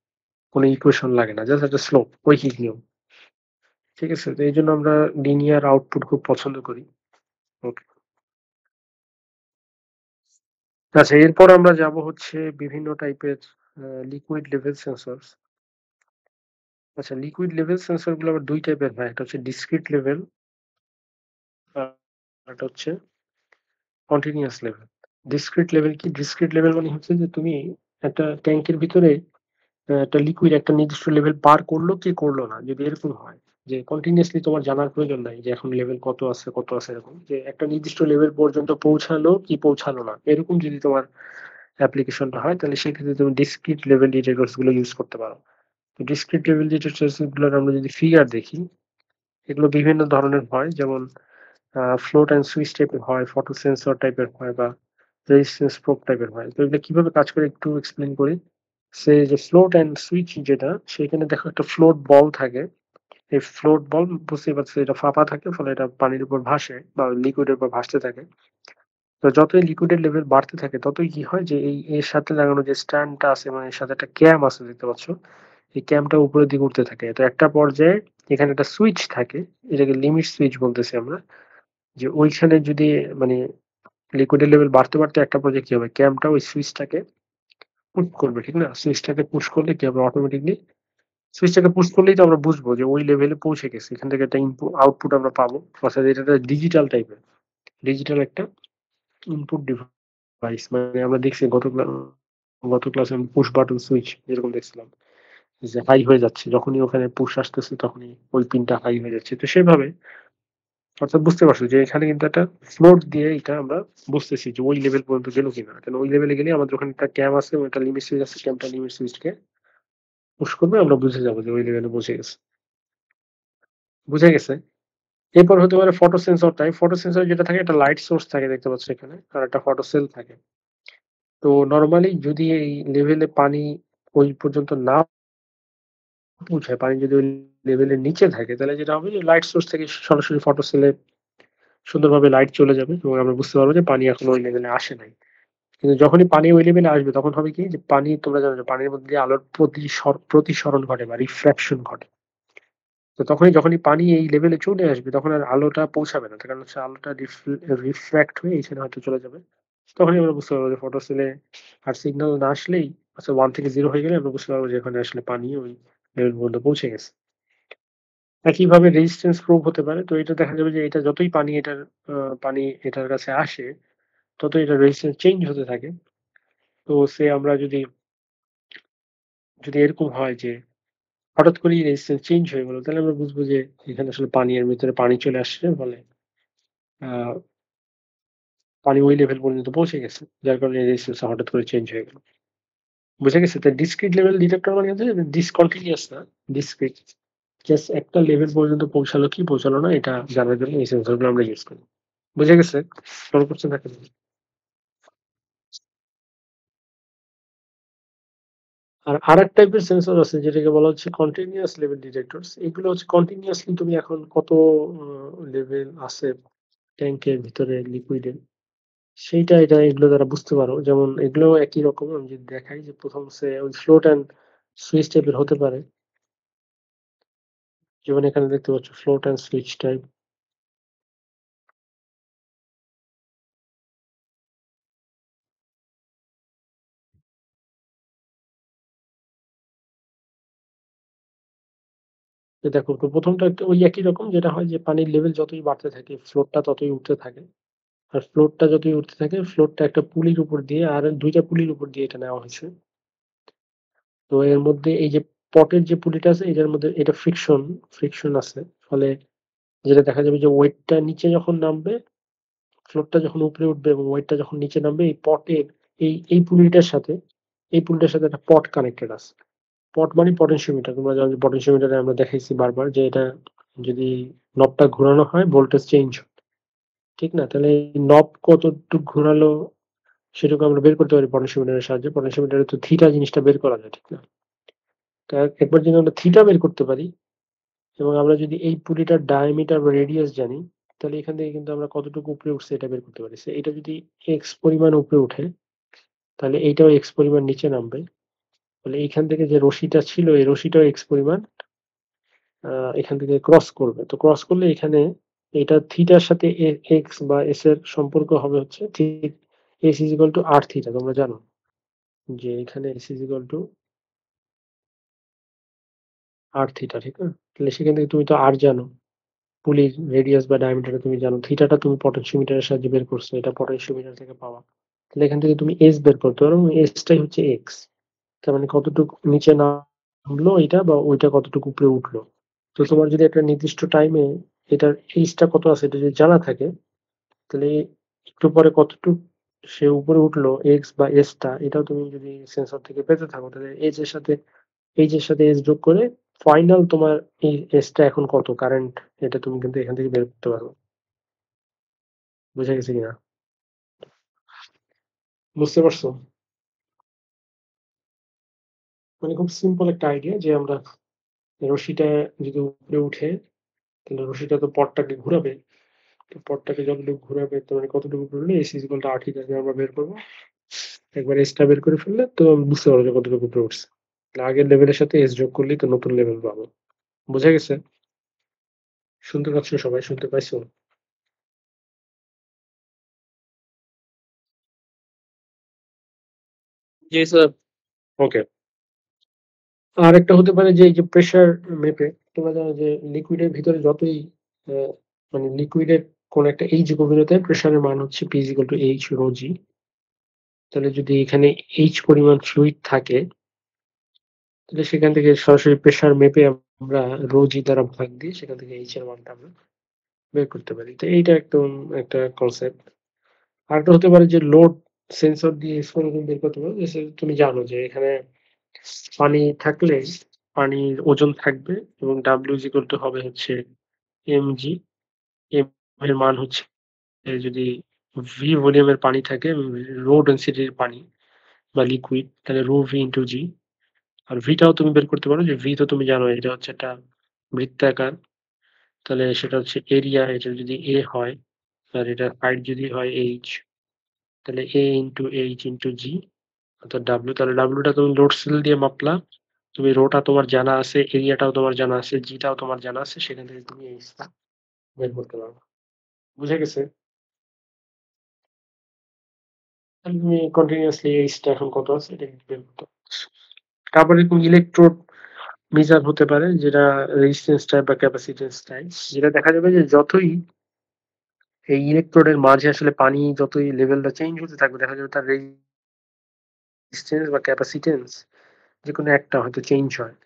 কোনো ইকুয়েশন লাগে না, জাস্ট একটা স্লোপ, ঐকিক নিয়ম। ঠিক আছে? তো এই জন্য আমরা লিনিয়ার আউটপুট খুব পছন্দ করি। ওকে, আচ্ছা, এরপর আমরা যাব হচ্ছে বিভিন্ন টাইপের লিকুইড লেভেল সেন্সর। আচ্ছা, লিকুইড লেভেল সেন্সর গুলো আবার দুই টাইপের হয়, একটা হচ্ছে ডিসক্রিট লেভেল, আর একটা হচ্ছে কন্টিনিউয়াস লেভেল। ডিসক্রিট লেভেল কি? ডিসক্রিট লেভেল মানে হচ্ছে যে তুমি একটা ট্যাঙ্কের ভিতরে একটা লিকুইড একটা নির্দিষ্ট লেভেল পার করলো কি করলো না, যদি এরকম হয় যে কন্টিনিউয়াসলি তোমার জানার প্রয়োজন নাই যে এখন লেভেল কত আছে কত আছে, এরকম যে একটা নির্দিষ্ট লেভেল পর্যন্ত পৌঁছালো কি পৌঁছালো না, এরকম যদি তোমার অ্যাপ্লিকেশনটা হয়, তাহলে সেক্ষেত্রে তুমি ডিসক্রিট লেভেল ডিটেক্টরস গুলো ইউজ করতে পারো। তো ডিসক্রিট লেভেল ডিটেক্টরস গুলোর আমরা যদি ফিগার দেখি, এগুলো বিভিন্ন ধরনের হয়, যেমন ফ্লোট অ্যান্ড সুইচ টাইপের হয়, ফটো সেন্সর টাইপের হয়, বা রেজিস্ট্যান্স প্রোব টাইপের হয়। তো এগুলো কিভাবে কাজ করে একটু এক্সপ্লেন করি। সে যে ফ্লোট অ্যান্ড সুইচ, যেটা সেখানে দেখো একটা ফ্লোট বল থাকে। এই ফ্লোট বল বুঝতেই পারছো, এটা ফাঁপা থাকে, ফলে এটা পানির উপর ভাসে বা লিকুইডের উপর ভাসতে থাকে। তো যতই লিকুইডের লেভেল বাড়তে থাকে, ততই কি হয় যে এই এর সাথে লাগানো যে স্ট্যান্ডটা আছে, মানে এর সাথে একটা ক্যাম আছে দেখতে পাচ্ছ, এই ক্যামটা উপরের দিকে উঠতে থাকে। তো একটা পর্যায়ে এখানে একটা সুইচ থাকে, এটাকে লিমিট সুইচ বলতেছি আমরা, যে ওইখানে যদি মানে লিকুইডের লেভেল বাড়তে বাড়তে একটা পর্যায়ে কি হবে, ক্যামটা ওই সুইচটাকে পুশ করবে, ঠিক না? সুইচটাকে পুশ করলে কি হবে, অটোমেটিকলি সুইচটাকে পুশ করলেই তো আমরা বুঝবো যে ওই লেভেলে পৌঁছে গেছে, এখান থেকে একটা ইনপুট আউটপুট আমরা পাবো। অর্থাৎ এটা একটা ডিজিটাল টাইপের, ডিজিটাল একটা ইনপুট ডিভাইস। মানে আমরা দেখছি গত ক্লাসে আমি পুশ বাটন সুইচ যেরকম দেখছিলাম, যে হাই হয়ে যাচ্ছে যখনই ওখানে পুশ আসতেছে, তখনই ওই পিনটা হাই হয়ে যাচ্ছে। তো সেভাবে, অর্থাৎ বুঝতে পারছো যে এখানে কিন্তু একটা ফ্লোট দিয়ে এটা আমরা বুঝতেছি যে ওই লেভেল পর্যন্ত গেল কিনা। কেন ওই লেভেলে গেলে আমাদের ওখানে একটা ক্যাম আছে, ওটা লিমিট সুইচ আছে, ক্যামটা লিমিট সুইচকে পুশ করবে, আমরা বুঝে যাবো যে ওই লেভেলে পৌঁছে গেছে। বুঝে গেছে? এরপর হতে পারে photo sensor type. Photo sensor যেটা থাকে, একটা লাইট সোর্স থাকে দেখতে পাচ্ছ এখানে, আর একটা ফটো সেল থাকে। তো নরমালি যদি এই লেভেলে পানি ওই পর্যন্ত না পৌঁছায়, পানি যদি ওই লেভেলের নিচে থাকে, তাহলে যেটা হবে যে লাইট সোর্স থেকে সরাসরি ফটো সেলে সুন্দরভাবে লাইট চলে যাবে এবং আমরা বুঝতে পারবো যে পানি এখন ওই লেভেলে আসে নাই। কিন্তু যখনই পানি ওই লেভেলে আসবে, তখন হবে কি যে পানি, তোমরা জানো যে পানির মধ্যে দিয়ে আলোর প্রতিসরণ ঘটে বা রিফ্রাকশন ঘটে। তো যখনই পানি এই লেভেলে চলে আসবে, তখন আর আলোটা পৌঁছাবে না, তার কারণ হচ্ছে আলোটা রিফ্র্যাক্ট হয়ে এখানে হয়তো চলে যাবে। তখনই আমরা বুঝতে পারবো যে ফটো সেলে আর সিগন্যাল না আসলেই, আচ্ছা 1 থেকে 0 হয়ে গেলে আমরা বুঝতে পারবো যে এখানে আসলে পানি ওই লেভেল পর্যন্ত পৌঁছে গেছে। একইভাবে রেজিস্ট্যান্স প্রুভ হতে পারে। তো এটা দেখা যাবে যে এটা যতই পানি এটার কাছে আসে, ততই এটা রেজিস্ট্যান্স চেঞ্জ হতে থাকে। তো সে আমরা যদি যদি এরকম হয় যে হঠাৎ করেই রেজিস্ট্যান্স চেঞ্জ হয়ে গেল, তাহলে আমরা বুঝবো যে এখানে আসলে পানি, এর ভিতরে পানি চলে আসছে, ফলে আহ পানি ওই লেভেল পর্যন্ত পৌঁছে গেছে, যার কারণে রেজিস্ট্যান্স হঠাৎ করে চেঞ্জ হয়ে গেল। বুঝা গেছে? তো ডিসক্রিট লেভেল ডিটেক্টর মানে হচ্ছে ডিসকন্টিনিউয়াস না, ডিসক্রিট। জাস্ট একটা লেভেল পর্যন্ত পৌঁছালো কি পৌঁছালো না এটা জানার জন্য এই সেন্সরগুলো আমরা ইউজ করি। বুঝা গেছে? কোনো কোশ্চেন থাকে? আর আরেক টাইপের সেন্সর আছে যেটাকে বলা হচ্ছে কন্টিনিউয়াস লেভেল ডিটেক্টরস। এগুলো হচ্ছে কন্টিনিউয়াসলি তুমি এখন কত লেভেল আছে ট্যাংকের ভিতরে লিকুইডে সেইটা এগুলো দ্বারা বুঝতে পারো। যেমন এগুলো একই রকম, আমি যদি দেখাই যে প্রথম হচ্ছে ওই ফ্লোট অ্যান্ড সুইচ টাইপের হতে পারে। যেমন এখানে দেখতে পাচ্ছ ফ্লোট অ্যান্ড সুইচ টাইপ। দেখো তো প্রথমটা ওই একই রকম, যেটা হয় যে পানির লেভেল যতই বাড়তে থাকে ফ্লোটটা ততই উঠতে থাকে। আর ফ্লোটটা যতই উঠতে থাকে ফ্লোটটা একটা পুলির উপর দিয়ে আর দুইটা পুলির উপর দিয়ে এটা নেওয়া হয়েছে। তো এর মধ্যে এই যে পটের যে পুলিটা আছে এটার মধ্যে এটা ফ্রিকশন আছে। ফলে যেটা দেখা যাবে যে ওয়েটটা নিচে যখন নামবে, ফ্লোটটা যখন উপরে উঠবে এবং ওয়েটটা যখন নিচে নামবে, এই পটের এই পুলিটার সাথে একটা পট কানেক্টেড আছে। পট মানে পটেনশিওমিটার। তোমরা জানো যে পটেনশিওমিটারে আমরা দেখাইছি বারবার যে এটা যদি নবটা ঘোরানো হয় ভোল্টেজ চেঞ্জ হয়, ঠিক না? তাহলে এই নব কতটুকু ঘোরালো সেটুকু আমরা বের করতে পারি পটেনশিওমিটারের সাহায্যে। পটেনশিওমিটারে তো থিটা জিনিসটা বের করা যায়, ঠিক না? তা একবার যদি আমরা থিটা বের করতে পারি এবং আমরা যদি এই পুলিটার ডায়ামিটার বা রেডিয়াস জানি, তাহলে এখান থেকে কিন্তু আমরা কতটুকু উপরে উঠছে এটা বের করতে পারি। এটা যদি এক্স পরিমাণ উপরে উঠে তাহলে এইটাও এক্স পরিমাণ নিচে নামবে। তাহলে এইখান থেকে যে রশিটা ছিল এই রশিটাও এক্স পরিমাণ এখান থেকে ক্রস করবে। তো ক্রস করলে এখানে এটা থিটার সাথে এক্স বা এস এর সম্পর্ক হবে হচ্ছে ঠিক S is equal to R theta. তোমরা জানো যে এখানে S is equal to R theta, ঠিক না? তাহলে সেখান থেকে তুমি তো আর জানো, পুলির রেডিয়াস বা ডায়ামিটার তুমি জানো, থিটাটা তুমি পটেনশিওমিটারের সাহায্যে বের করছো, এটা পটেনশিওমিটার থেকে পাওয়া। তাহলে এখান থেকে তুমি এস বের করতে পারো, এসটাই হচ্ছে এক্স। তার মানে কতটুকু নিচে নামলো এটা বা ওইটা কতটুকু উপরে উঠলো। তো তোমার যদি একটা নির্দিষ্ট টাইমে এটার এইচটা কত আছে এটা যদি জানা থাকে, তাহলে একটু পরে কতটুকু সে উপরে উঠলো এক্স বা এসটা এটাও তুমি যদি সেন্সর থেকে পেতে থাকো, তাহলে এইচ এর সাথে এস যোগ করে ফাইনাল তোমার এই এসটা এখন কত কারেন্ট এটা তুমি কিন্তু এখান থেকে বের করতে পারো। বুঝা গেছে কিনা? বুঝতে পারছো? মানে খুব সিম্পল একটা আইডিয়া যে আমরা রশিটা যদি উপরে উঠে তাহলে রশিটা তো পটটাকে ঘুরাবে। তো পটটাকে যতটুকু ঘুরাবে তো মানে কতটুকু ঘুরলে S is equal to R theta আমরা বের করবো। একবার এসটা বের করে ফেললে তো বুঝতে পারবো যে কতটুকু উপরে উঠছে। তাহলে আগের লেভেলের সাথে এস যোগ করলেই তো নতুন লেভেল পাবো। বুঝা গেছে? শুনতে পাচ্ছ সবাই? শুনতে পাইছো? জি স্যার। ওকে। আর একটা হতে পারে যে এই যে প্রেসার মেপে তোমরা জানো যে লিকুইডের ভিতরে যতই মানে লিকুইডের কোন একটা এইচ গভীরতায় প্রেসারের মান হচ্ছে P is equal to H rho G. তাহলে যদি এখানে এইচ পরিমাণ ফ্লুইড থাকে তাহলে সেখান থেকে সরাসরি প্রেসার মেপে আমরা রো জি দ্বারা ভাগ দিয়ে সেখান থেকে এইচ এর মানটা আমরা বের করতে পারি। তো এইটা একদম একটা কনসেপ্ট। আরেকটা হতে পারে যে লোড সেন্সর দিয়ে এক্সপেরিমেন্ট বের করতে পারো। তুমি জানো যে এখানে পানি থাকলে পানির ওজন থাকবে এবং ডাব্লিউ ইজ ইকুয়াল টু হবে হচ্ছে এমজি। এম এর মান হচ্ছে যদি ভি ভলিউমের পানি থাকে, রো ডেনসিটির পানি বা লিকুইড, তাহলে রো ভি ইন্টু জি। আর ভিটাও তুমি বের করতে পারো যে ভি তো তুমি জানো এটা হচ্ছে একটা বৃত্তাকার, তাহলে সেটা হচ্ছে এরিয়া, এটা যদি এ হয় আর এটা হাইট যদি হয় এইচ, তাহলে এ ইন্টু এইচ ইন্টু জি অর্থাৎ ডাব্লিউ। তাহলে ডাব্লিউটা তুমি লোড সেল দিয়ে মাপলা, তুমি রোটা তোমার জানা আছে, এরিয়াটাও তোমার জানা আছে, জিটাও তোমার জানা আছে, সেখান থেকে তুমি এইচটা বের করতে পারো। বুঝে গেছে? তাহলে তুমি কন্টিনিউয়াসলি এইচটা এখন কত আছে এটা বের করতে পারছো। তারপরে তুমি ইলেকট্রোড মেজার হতে পারে যেটা রেজিস্ট্যান্স টাইপ বা ক্যাপাসিট্যান্স টাইপ, যেটা দেখা যাবে যে যতই এই ইলেকট্রোডের মাঝে আসলে পানি যতই লেভেলটা চেঞ্জ হতে থাকবে দেখা যাবে তার রেজিস্ট্যান্স বা ক্যাপাসিট্যান্স যেকোনো একটা হয়তো চেঞ্জ হয়।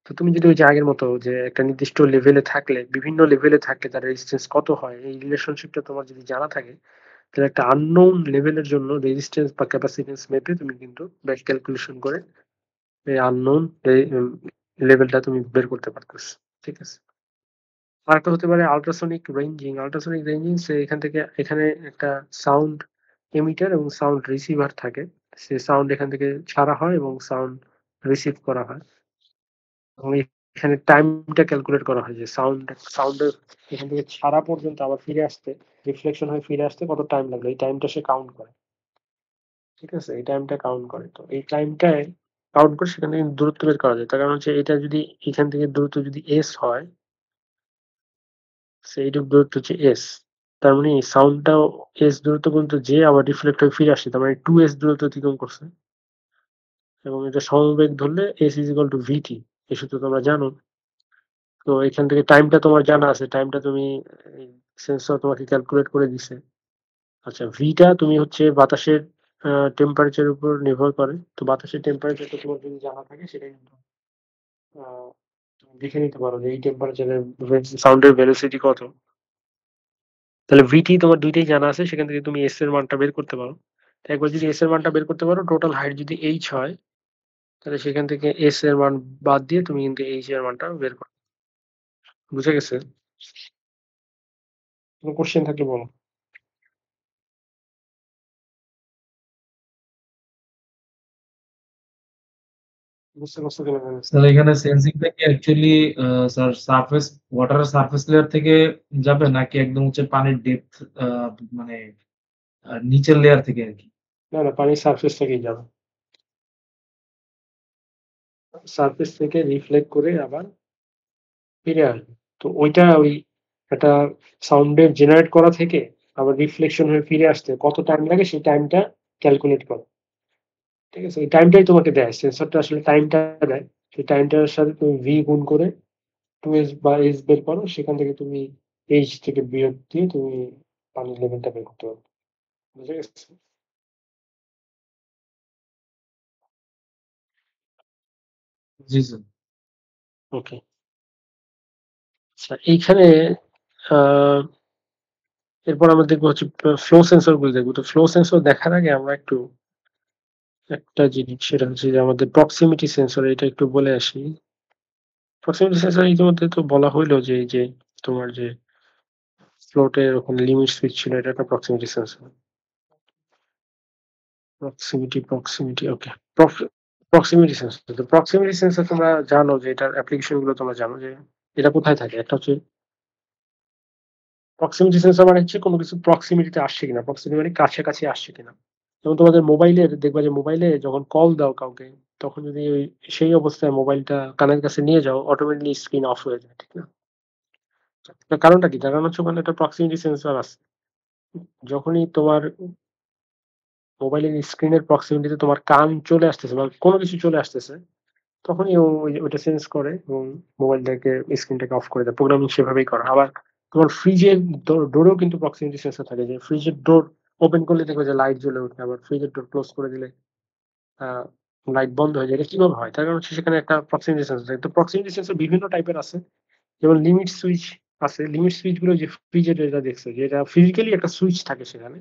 তো তুমি যদি ওই যে আগের মতো যে একটা নির্দিষ্ট লেভেলে থাকলে বিভিন্ন লেভেলে থাকলে তার রেজিস্ট্যান্স কত হয় এই রিলেশনশিপটা তোমার যদি জানা থাকে, তাহলে একটা আননোন লেভেলের জন্য রেজিস্ট্যান্স বা ক্যাপাসিট্যান্স মেপে তুমি কিন্তু ব্যাক ক্যালকুলেশন করে এই আননোন লেভেলটা তুমি বের করতে পারতেছ। ঠিক আছে? আরেকটা হতে পারে আল্ট্রাসনিক রেঞ্জিং। আল্ট্রাসনিক রেঞ্জিং এখান থেকে এখানে একটা সাউন্ড এমিটার এবং সাউন্ড রিসিভার থাকে। সে সাউন্ড এখান থেকে ছাড়া হয় এবং সাউন্ড রিসিভ করা হয় এবং এখানে টাইমটা ক্যালকুলেট করা হয় যে সাউন্ডের এখান থেকে ছাড়া পর্যন্ত আবার ফিরে আসতে, রিফ্লেকশন হয়ে ফিরে আসতে কত টাইম লাগলো এই টাইমটা সে কাউন্ট করে। ঠিক আছে? এই টাইমটা কাউন্ট করে। তো এই টাইমটায় কাউন্ট করে সেখান থেকে দূরত্ব বের করা যায়। তার কারণ হচ্ছে এটা যদি এখান থেকে দূরত্ব যদি এস হয়, এইটুক দূরত্ব হচ্ছে এস। তার মানে এই সাউন্ডটাও এস দূরত্ব পর্যন্ত যে আবার রিফ্লেক্ট হয়ে ফিরে আসছে, তার মানে 2s দূরত্ব অতিক্রম করছে এবং এটা সমবেগ ধরলে s is equal two vt। এই সূত্র তোমরা জানো। তো এখান থেকে টাইমটা তোমার জানা আছে, টাইমটা তুমি সেন্সর তোমাকে ক্যালকুলেট করে দিছে। আচ্ছা, ভিটা তুমি হচ্ছে বাতাসের টেম্পারেচারের উপর নির্ভর করে। তো বাতাসের টেম্পারেচারটা তোমার যদি জানা থাকে সেটা কিন্তু তুমি দেখে নিতে পারো যে এই টেম্পারেচারের সাউন্ডের ভেলোসিটি কত। তাহলে ভিটি তোমার দুইটাই জানা আছে, সেখান থেকে তুমি এস এর মানটা বের করতে পারো। তো একবার যদি এস এর মানটা বের করতে পারো, টোটাল হাইট যদি এইচ হয়, তাহলে সেখান থেকে এস এর মান বাদ দিয়ে তুমি কিন্তু এইচ এর মানটা বের করো। বুঝে গেছে? কোনো কোশ্চেন থাকলে বলো। বুঝতে পারছো কিনা জানি না। স্যার এখানে সেন্সিংটা কি অ্যাকচুয়ালি স্যার সারফেস ওয়াটারের সারফেস লেয়ার থেকে যাবে নাকি একদম হচ্ছে পানির ডেপথ মানে নিচের লেয়ার থেকে আরকি? না, না, পানির সারফেস থেকেই যাবে। সারফেস থেকে রিফ্লেক্ট করে আবার ফিরে আসবে। তো ওইটা ওই একটা সাউন্ডের জেনারেট করা থেকে আবার রিফ্লেকশন হয়ে ফিরে আসতে কত টাইম লাগে সেই টাইমটা ক্যালকুলেট করো। ঠিক আছে? এই টাইমটাই তোমাকে দেয়। সেন্সরটা আসলে টাইমটা দেয়। সেই টাইমটার সাথে তুমি ভি গুণ করে 2s বা s বের করো। সেখান থেকে তুমি h থেকে বিয়োগ দিয়ে তুমি পানির লেভেলটা বের করতে পারবে। বুঝে গেছে? জি স্যার। ওকে। আচ্ছা, এইখানে আহ এরপর আমরা দেখবো হচ্ছে ফ্লো সেন্সর গুলো দেখবো। তো ফ্লো সেন্সর দেখার আগে আমরা একটু একটা জিনিস, সেটা হচ্ছে যে আমাদের প্রক্সিমিটি সেন্সর, এটা একটু বলে আসি। প্রক্সিমিটি সেন্সর ইতিমধ্যে তো বলা হইলো যে এই যে তোমার যে ফ্লোটের ওখানে লিমিট সুইচ ছিল, এটা একটা proximity sensor. Proximity okay. Proximity sensor. তো প্রক্সিমিটি সেন্সর তোমরা জানো যে এটার অ্যাপ্লিকেশন গুলো তোমরা জানো যে এটা কোথায় থাকে। একটা হচ্ছে প্রক্সিমিটি সেন্সর মানে হচ্ছে কোনো কিছু প্রক্সিমিটিতে আসছে কিনা, প্রক্সিমিটি মানে কাছাকাছি আসছে কিনা। যেমন তোমাদের মোবাইলের দেখবা যে মোবাইলে যখন কল দাও কাউকে, তখন যদি ওই সেই অবস্থায় মোবাইলটা কানের কাছে নিয়ে যাও, অটোমেটিকলি স্ক্রিন অফ হয়ে যায়, ঠিক না? তার কারণটা কি? তার কারণ হচ্ছে ওখানে একটা প্রক্সিমিটি সেন্সর আছে। যখনই তোমার মোবাইলের স্ক্রিনের প্রক্সিমিটিতে তোমার কান চলে আসতেছে বা কোনো কিছু চলে আসতেছে, তখনই ওইটা সেন্স করে এবং মোবাইলটাকে স্ক্রিনটাকে অফ করে দেয়। প্রোগ্রামিং সেভাবেই করা। আবার তোমার ফ্রিজের ডোরেও কিন্তু প্রক্সিমিটি সেন্সর থাকে, যে ফ্রিজের ডোর ওপেন করলে দেখবে যে লাইট জ্বলে ওঠে, আবার ফ্রিজের ডোর ক্লোজ করে দিলে লাইট বন্ধ হয়ে যায়। এটা কিভাবে হয়? তার কারণ হচ্ছে সেখানে একটা প্রক্সিমিটি সেন্সর থাকে। তো প্রক্সিমিটি সেন্সর বিভিন্ন টাইপের আছে। যেমন লিমিট সুইচ আছে। লিমিট সুইচ গুলো যে ফ্রিজের যেটা দেখছো, যে এটা ফিজিক্যালি একটা সুইচ থাকে সেখানে।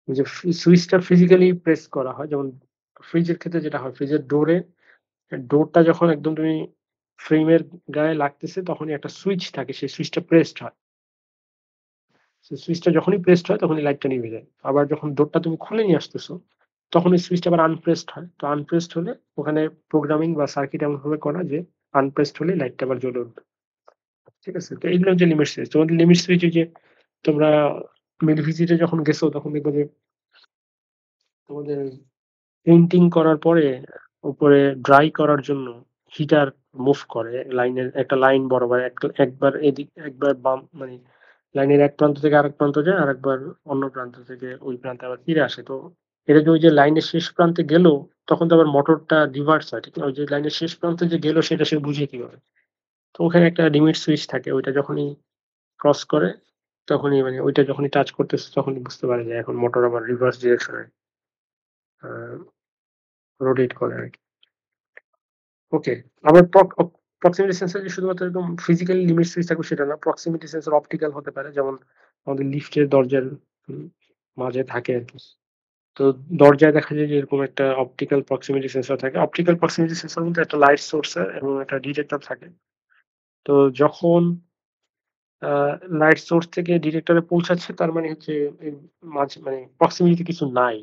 যে সুইচটা ফিজিক্যালি প্রেস করা হয়। যেমন ফ্রিজের ক্ষেত্রে যেটা হয়, ফ্রিজের ডোরটা যখন একদম তুমি ফ্রেমের গায়ে লাগতেছে তখনই একটা সুইচ থাকে, সেই সুইচটা প্রেসড হয়। সেই সুইচটা যখনই প্রেসড হয় তখনই লাইটটা নিভে যায়। আবার যখন ডোরটা তুমি খুলে নিয়ে আসতেছো, তখন ওই সুইচটা আবার আনপ্রেসড হয়। তো আনপ্রেসড হলে ওখানে প্রোগ্রামিং বা সার্কিট এমনভাবে করা যে আনপ্রেসড হলে লাইটটা আবার জ্বলে উঠবে। ঠিক আছে? তো এগুলো হচ্ছে লিমিট সুইচ। তোমাদের লিমিট সুইচ যে তোমরা মিল ভিজিটে যখন গেছো তখন দেখবে যে তোমাদের পেইন্টিং করার পরে উপরে ড্রাই করার জন্য হিটার মুভ করে লাইনের একটা লাইন বরাবর, একবার এদিক একবার বাম, মানে লাইনের এক প্রান্ত থেকে আরেক প্রান্ত যায়, আরেকবার অন্য প্রান্ত থেকে ওই প্রান্তে আবার ফিরে আসে। তো এটা যে ওই যে লাইনের শেষ প্রান্তে গেল, তখন তো আবার মোটরটা রিভার্স হয়, ঠিক না? ওই যে লাইনের শেষ প্রান্তে যে গেল সেটা সে বুঝে কিভাবে? তো ওখানে একটা লিমিট সুইচ থাকে, ওইটা যখনই ক্রস করে তখনই, মানে ওইটা যখনই টাচ করতেছে তখনই বুঝতে পারে যে এখন মোটর আবার রিভার্স ডিরেকশনে রোটেট করে আর কি। ওকে। আবার প্রক্সিমিটি সেন্সর যে শুধুমাত্র একদম ফিজিক্যালি লিমিট সুইচ থাকবে সেটা না। প্রক্সিমিটি সেন্সর অপটিক্যাল হতে পারে। যেমন আমাদের লিফটের দরজার মাঝে থাকে আরকি। তো দরজায় দেখা যায় যে এরকম একটা অপটিক্যাল প্রক্সিমিটি সেন্সর থাকে। অপটিক্যাল প্রক্সিমিটি সেন্সর মধ্যে একটা লাইট সোর্স এবং একটা ডিটেক্টর থাকে। তো যখন আ লাইট সোর্স থেকে ডিটেক্টরে পৌঁছাচ্ছে তার মানে হচ্ছে এই মাঝে মানে প্রক্সিমিটি কিছু নাই।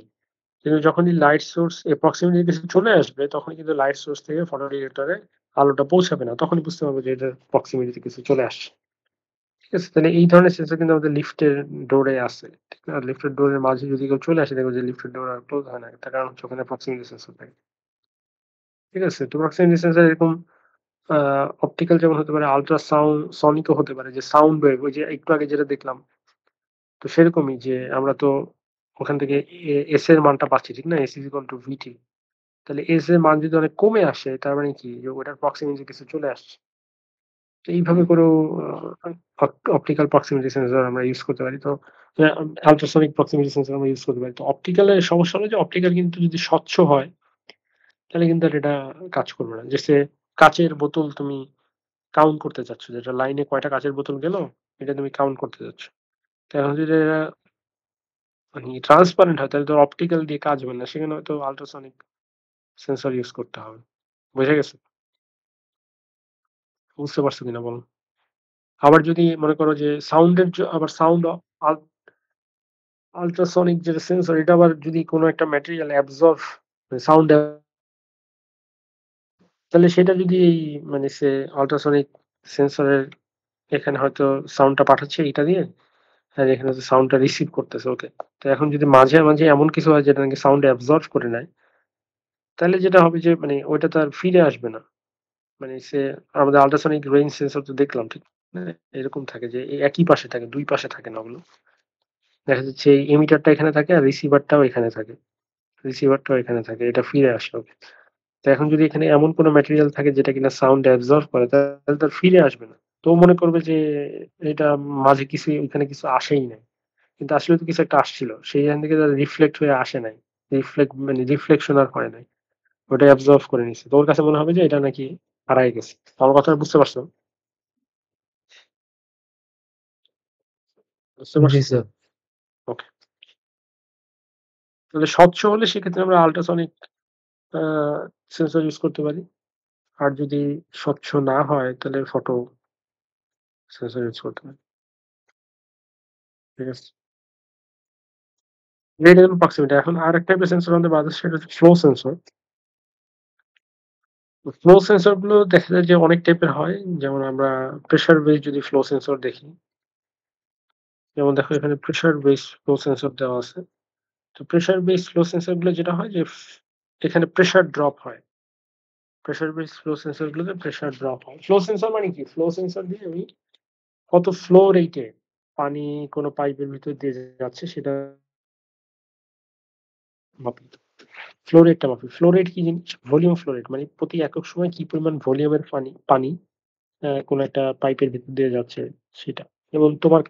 কিন্তু যখনই লাইট সোর্স প্রক্সিমিটি কিছু চলে আসবে তখন কিন্তু লাইট সোর্স থেকে ফটো ডিটেক্টরে আলোটা পৌঁছাবে না। তখনই বুঝতে পারবো যে এটার প্রক্সিমিটিতে কিছু চলে আসছে। ঠিক আছে? তাহলে এই ধরনের সেন্সর কিন্তু আমাদের লিফটের ডোরে আছে। ঠিক না? লিফটের ডোরের মাঝে যদি কেউ চলে আসে দেখবে যে লিফটের ডোর আর ক্লোজ হয় না। তার কারণ হচ্ছে ওখানে প্রক্সিমিটি সেন্সর থাকে। ঠিক আছে? তো প্রক্সিমিটি সেন্সর এরকম আ অপটিক্যাল যেমন হতে পারে, আল্ট্রাসাউন্ড সনিক ও হতে পারে যে সাউন্ড ওয়েভ ওই যে একটু আগে যেটা দেখলাম। তো সেরকমই যে আমরা তো ওখান থেকে এস এর মানটা পাচ্ছি, ঠিক না? S = VT। তাহলে এস এর মান যদি অনেক কমে আসে তার মানে কি? যে ওটার প্রক্সিমিটি কিছু চলে আসছে। তো এইভাবে করেও অপটিক্যাল প্রক্সিমিটি সেন্সর আমরা ইউজ করতে পারি। তো আল্ট্রাসনিক প্রক্সিমিটি সেন্সর আমরা ইউজ করতে পারি। তো অপটিক্যালের সমস্যা হলো যে অপটিক্যাল কিন্তু যদি স্বচ্ছ হয় তাহলে কিন্তু আর এটা কাজ করবে না। যে কাঁচের বোতল তুমি কাউন্ট করতে চাচ্ছ যে এটা লাইনে কয়টা কাঁচের বোতল গেল এটা তুমি কাউন্ট করতে চাচ্ছ। তো এখন যদি এরা মানে ট্রান্সপারেন্ট হয় তাহলে তো অপটিক্যাল দিয়ে কাজ হবে না। সেখানে হয়তো আল্ট্রাসনিক সেন্সর ইউজ করতে হবে। বুঝা গেছে? বুঝতে পারছো কিনা বলো? আবার যদি মনে করো যে সাউন্ডের আবার সাউন্ড আল আল্ট্রাসনিক যেটা সেন্সর এটা আবার যদি কোনো একটা ম্যাটেরিয়াল অ্যাবজর্ব সাউন্ড তাহলে সেটা যদি এই মানে সে আল্ট্রাসনিক সেন্সরের এখানে হয়তো সাউন্ডটা পাঠাচ্ছে এইটা দিয়ে আর এখানে হচ্ছে সাউন্ডটা রিসিভ করতেছে ওকে। তো এখন যদি মাঝে, মাঝে এমন কিছু হয় যেটা নাকি সাউন্ড অ্যাবজর্ব করে নেয়, তাহলে যেটা হবে যে মানে ওইটা তো আর ফিরে আসবে না। মানে সে আমাদের আল্ট্রাসনিক রেঞ্জ সেন্সর তো দেখলাম ঠিক না? এরকম থাকে যে একই পাশে থাকে, ২ পাশে থাকে না ওগুলো। দেখা যাচ্ছে এই এমিটারটা এখানে থাকে আর রিসিভারটাও এখানে থাকে। রিসিভারটাও এখানে থাকে। এটা ফিরে আসে ওকে। তো এখন যদি এখানে এমন কোনো ম্যাটেরিয়াল থাকে যেটা কিনা সাউন্ড অ্যাবজর্ব করে তাহলে তো আর ফিরে আসবে না। তো ও মনে করবে যে এটা মাঝে কিছু ওইখানে কিছু আসেই নাই। কিন্তু আসলে তো কিছু একটা আসছিল। সেইখান থেকে তার রিফ্লেক্ট হয়ে আসে নাই। মানে রিফ্লেকশন আর হয় নাই। ওটা অ্যাবজর্ব করে নিছে। তো ওর কাছে মনে হবে যে এটা নাকি হারায় গেছে। আমার কথাটা বুঝতে পারছো? বুঝতে জি পারছো? স্যার। ওকে। তাহলে স্বচ্ছ হলে সেক্ষেত্রে আমরা আল্ট্রাসনিক আ সেন্সর ইউজ করতে পারি। আর যদি স্বচ্ছ না হয় তাহলে ফটো সেন্সর ইউজ করতে পারি। ঠিক আছে? এটা গেল প্রক্সিমিটি। এখন আরেক টাইপের সেন্সর আমাদের বাজার সেটা হচ্ছে ফ্লো সেন্সর। ফ্লো সেন্সর গুলো দেখা যায় যে অনেক টাইপের হয়। যেমন আমরা প্রেশার বেস যদি ফ্লো সেন্সর দেখি, যেমন দেখো এখানে প্রেশার বেস ফ্লো সেন্সর দেওয়া আছে। তো প্রেশার বেস ফ্লো সেন্সর গুলো যেটা হয় যে এখানে প্রেশার ড্রপ হয়। প্রেশার বেস ফ্লো সেন্সর গুলোতে প্রেশার ড্রপ হয়। ফ্লো সেন্সর মানে কি? ফ্লো সেন্সর দিয়ে আমি কত ফ্লো রেটে পানি কোন পাইপের ভিতর দিয়ে যাচ্ছে সেটা মাপি। ফ্লো রেটটা মাপি। ফ্লো রেট কি জিনিস? ভলিউম ফ্লো রেট মানে প্রতি একক সময় কি পরিমাণ ভলিউমের পানি কোন একটা পাইপের ভিতর দিয়ে যাচ্ছে সেটা। এবং তোমার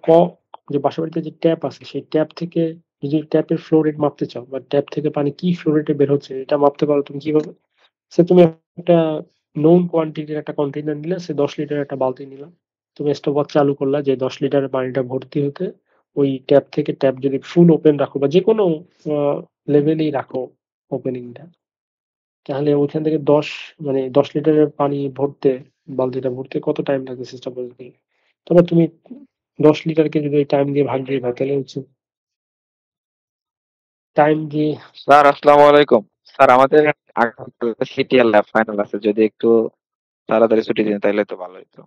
যে বাসাবাড়িতে যে ট্যাপ আছে সেই ট্যাপ থেকে যদি ট্যাপের ফ্লো রেট মাপতে চাও বা ট্যাপ থেকে পানি কি ফ্লো রেটে বের হচ্ছে এটা মাপতে পারো তুমি কিভাবে? তুমি একটা নোন কোয়ান্টিটির একটা কন্টেইনার নিলা, সে ১০ লিটারের একটা বালতি নিলা। তুমি স্টপওয়াচ চালু করলা যে ১০ লিটারের পানিটা ভর্তি হতে ওই ট্যাপ থেকে ট্যাপ যদি ফুল ওপেন রাখো বা যেকোনো আ লেভেলেই রাখো ওপেনিংটা। তাহলে ওইখান থেকে ১০ লিটারের পানি ভরতে বালতিটা ভরতে কত টাইম লাগতেছে স্টপওয়াচ দিয়ে। তারপর তুমি ১০ লিটারকে যদি ওই টাইম দিয়ে ভাগ দিয়ে দাও তাহলে হচ্ছে টাইম দিয়ে স্যার আসসালামু আলাইকুম। স্যার আমাদের আগামীকাল সিটিএল ল্যাব ফাইনাল আছে। যদি একটু তাড়াতাড়ি ছুটি দিন তাইলে তো ভালো হইতো।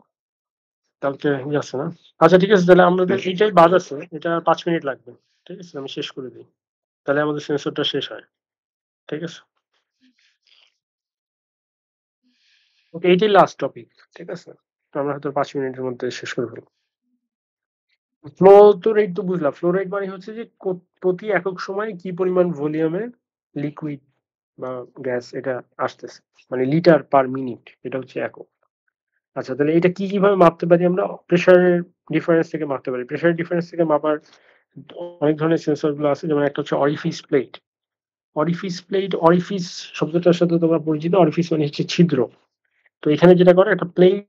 কালকে আছে না? আচ্ছা ঠিক আছে তাহলে আমাদের এইটাই বাদ আছে। এটা ৫ মিনিট লাগবে। ঠিক আছে? আমি শেষ করে দিই। তাহলে আমাদের সেন্সরটা শেষ হয়। ঠিক আছে? ওকে এইটাই লাস্ট টপিক। ঠিক আছে? তো আমরা হয়তো ৫ মিনিটের মধ্যে শেষ করে ফেলব। ফ্লো তো রেট তো বুঝলাম। ফ্লো রেট মানে হচ্ছে যে প্রতি একক সময়ে কি পরিমাণ ভলিউমে লিকুইড বা গ্যাস এটা আসতেছে। মানে লিটার পার মিনিট এটা হচ্ছে একক। আচ্ছা তাহলে এটা কিভাবে মাপতে পারি আমরা? প্রেশারের ডিফারেন্স থেকে মাপতে পারি। প্রেশারের ডিফারেন্স থেকে মাপার অনেক ধরনের সেন্সর গুলো আছে। যেমন একটা হচ্ছে অরিফিস প্লেট। অরিফিস শব্দটার সাথে তোমরা পরিচিত। অরিফিস মানে হচ্ছে ছিদ্র। তো এখানে যেটা করে একটা প্লেট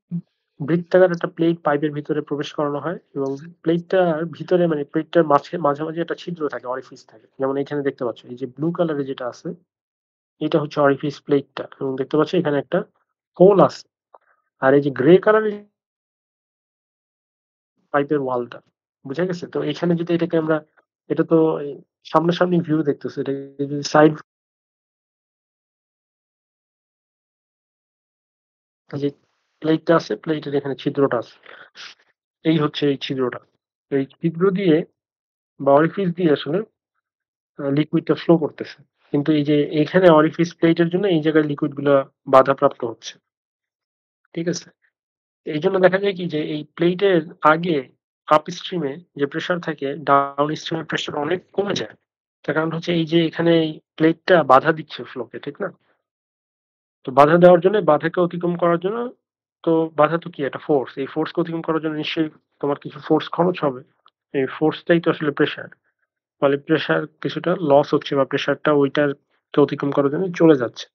বৃত্তাকার একটা প্লেট পাইপের ভিতরে প্রবেশ করানো হয় এবং প্লেটটার ভিতরে মানে প্লেটটার মাঝামাঝি একটা ছিদ্র থাকে, অরিফিস থাকে। যেমন এখানে দেখতে পাচ্ছ এই যে ব্লু কালারে যেটা আছে এটা হচ্ছে অরিফিস প্লেটটা, এবং দেখতে পাচ্ছ এখানে একটা হোল আছে। আর এই যে গ্রে কালারের পাইপের ওয়ালটা, বুঝা গেছে? তো এখানে যদি এটাকে আমরা, এটা তো সামনাসামনি ভিউ দেখতেছে, এটা যদি সাইড, যে প্লেটটা আছে প্লেটের এখানে ছিদ্রটা আছে, এই হচ্ছে এই ছিদ্রটা। এই ছিদ্র দিয়ে বা অরিফিস দিয়ে আসলে লিকুইডটা ফ্লো করতেছে। কিন্তু এই যে এখানে অরিফিস প্লেটের জন্য এই জায়গায় লিকুইড গুলা বাধাপ্রাপ্ত হচ্ছে, ঠিক আছে? এই জন্য দেখা যায় কি যে এই প্লেটের আগে আপ স্ট্রিমে যে প্রেসার থাকে, ডাউন স্ট্রিমের প্রেসার অনেক কমে যায়। তার কারণ হচ্ছে এই যে এখানে প্লেটটা বাধা দিচ্ছে ফ্লোকে, ঠিক না? তো বাধা দেওয়ার জন্য, বাধাকে অতিক্রম করার জন্য, তো বাধা তো কি একটা ফোর্স, এই ফোর্সকে অতিক্রম করার জন্য নিশ্চয়ই তোমার কিছু ফোর্স খরচ হবে। এই ফোর্সটাই তো আসলে প্রেসার। ফলে প্রেসার কিছুটা লস হচ্ছে বা প্রেসারটা ওইটাকে অতিক্রম করার জন্য চলে যাচ্ছে।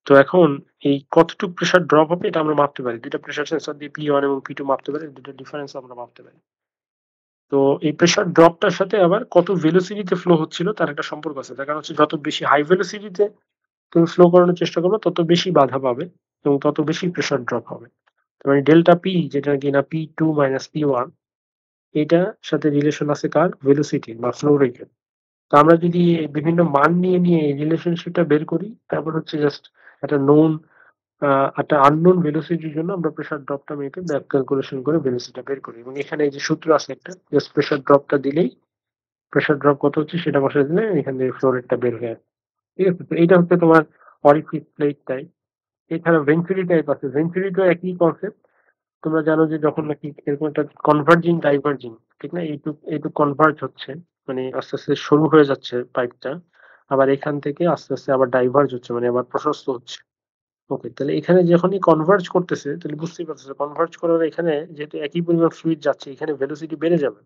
তো এখন এই কতটুকু প্রেসার ড্রপ হবে এটা আমরা মাপতে পারি, দুইটা প্রেসার সেন্সর দিয়ে P1 এবং P2 মাপতে পারি, দুটো ডিফারেন্স আমরা মাপতে পারি। তো এই প্রেসার ড্রপটার সাথে আবার কত ভেলোসিটিতে ফ্লো হচ্ছিল তার একটা সম্পর্ক আছে। তার কারণ হচ্ছে যত বেশি হাই ভেলোসিটিতে তুমি ফ্লো করানোর চেষ্টা করবে তত বেশি বাধা পাবে এবং তত বেশি প্রেসার ড্রপ হবে। তার মানে ডেল্টা পি, যেটা কিনা P2 মাইনাস P1, এটার সাথে রিলেশন আছে কার? ভেলোসিটি বা ফ্লো রেটের। তো আমরা যদি বিভিন্ন মান নিয়ে এই রিলেশনশিপটা বের করি, তারপর হচ্ছে জাস্ট একটা নোন একটা আননোন ভেলোসিটির জন্য আমরা প্রেসার ড্রপটা মেপে ব্যাক ক্যালকুলেশন করে ভেলোসিটিটা বের করি, এবং এখানে এই যে সূত্র আছে একটা, জাস্ট প্রেসার ড্রপটা দিলেই, প্রেসার ড্রপ কত হচ্ছে সেটা বসায় দিলে এখান থেকে ফ্লো রেটটা বের হয়ে আসে। ঠিক আছে? তো এইটা হচ্ছে তোমার অরিফিস প্লেট টাইপ। এছাড়া ভেঞ্চুরি টাইপ আছে, ভেঞ্চুরিটা একই কনসেপ্ট। তোমরা জানো যে যখন নাকি এরকম একটা কনভার্জিং ডাইভার্জিং, ঠিক না, এইটুক কনভার্জ হচ্ছে, মানে আস্তে আস্তে সরু হয়ে যাচ্ছে পাইপটা, আবার এখান থেকে আস্তে আস্তে আবার ডাইভার্জ হচ্ছে, মানে আবার প্রশস্ত হচ্ছে। ওকে, তাহলে এখানে যখনই কনভার্জ করতেছে তাহলে বুঝতেই পারতেছে কনভার্জ করার এখানে যেহেতু একই পরিমাণ ফ্লুইড যাচ্ছে, এখানে ভেলোসিটি বেড়ে যাবে।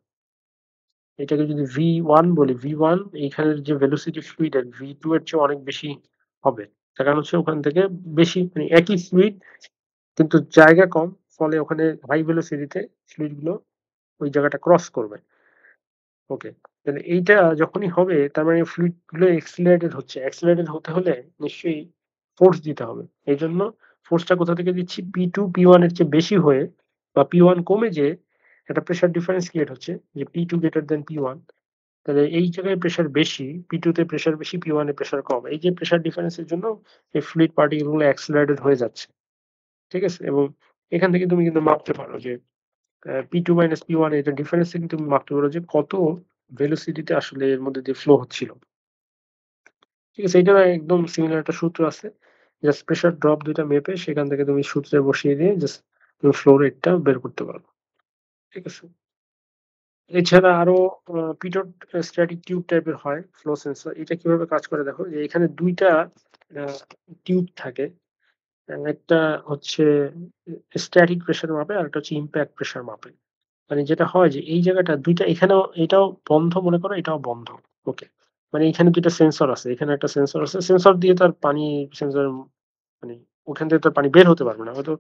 এটাকে যদি V1 বলি, V1 এইখানের যে ভেলোসিটি ফ্লুইডের V2 এর চেয়ে অনেক বেশি হবে। তার কারণ হচ্ছে ওখান থেকে বেশি, মানে একই ফ্লুইড কিন্তু জায়গা কম, ফলে ওখানে হাই ভেলোসিটিতে ফ্লুইড গুলো ওই জায়গাটা ক্রস করবে। ওকে, তাহলে এইটা যখনই হবে তার মানে ফ্লুইড গুলো এক্সিলারেটেড হচ্ছে, এক্সিলারেটেড হতে হলে নিশ্চয়ই ফোর্স দিতে হবে। এই জন্য ফোর্সটা কোথা থেকে দিচ্ছি? P2 P1 এর চেয়ে বেশি হয়ে বা P1 কমে যে একটা প্রেসার ডিফারেন্স ক্রিয়েট হচ্ছে, যে P2 গ্রেটার দেন P1। তাহলে এই জায়গায় প্রেসার বেশি, P2 তে প্রেসার বেশি, P1 এ প্রেসার কম, এই যে প্রেসার ডিফারেন্সের জন্য এই ফ্লুইড পার্টিকেল গুলো অ্যাক্সিলারেটেড হয়ে যাচ্ছে। ঠিক আছে? এবং এখান থেকে তুমি কিন্তু মাপতে পারো যে P2 মাইনাস P1 এটা ডিফারেন্স থেকে তুমি মাপতে পারো যে কত ভেলোসিটিতে আসলে এর মধ্যে দিয়ে ফ্লো হচ্ছিল। ঠিক আছে? এটার একদম সিমিলার একটা সূত্র আছে। জাস্ট প্রেসার ড্রপ দুইটা মেপে সেখান থেকে তুমি সূত্রে বসিয়ে দিয়ে জাস্ট তুমি ফ্লো রেটটা বের করতে পারো। ঠিক আছে? এছাড়া আরো পিটট স্ট্যাটিক টিউব টাইপের হয় ফ্লো সেন্সর। এটা কিভাবে কাজ করে দেখো, যে এখানে দুইটা টিউব থাকে। একটা হচ্ছে স্ট্যাটিক প্রেসার মাপে আর একটা হচ্ছে ইম্প্যাক্ট প্রেসার মাপে। মানে যেটা হয় যে এই জায়গাটা দুইটা, এখানেও এটাও বন্ধ মনে করো, এটাও বন্ধ। ওকে, মানে এখানে দুইটা সেন্সর আছে, এখানে একটা সেন্সর আছে, সেন্সর দিয়ে তার পানি, সেন্সর মানে ওখান থেকে তার পানি বের হতে পারবে না, হয়তো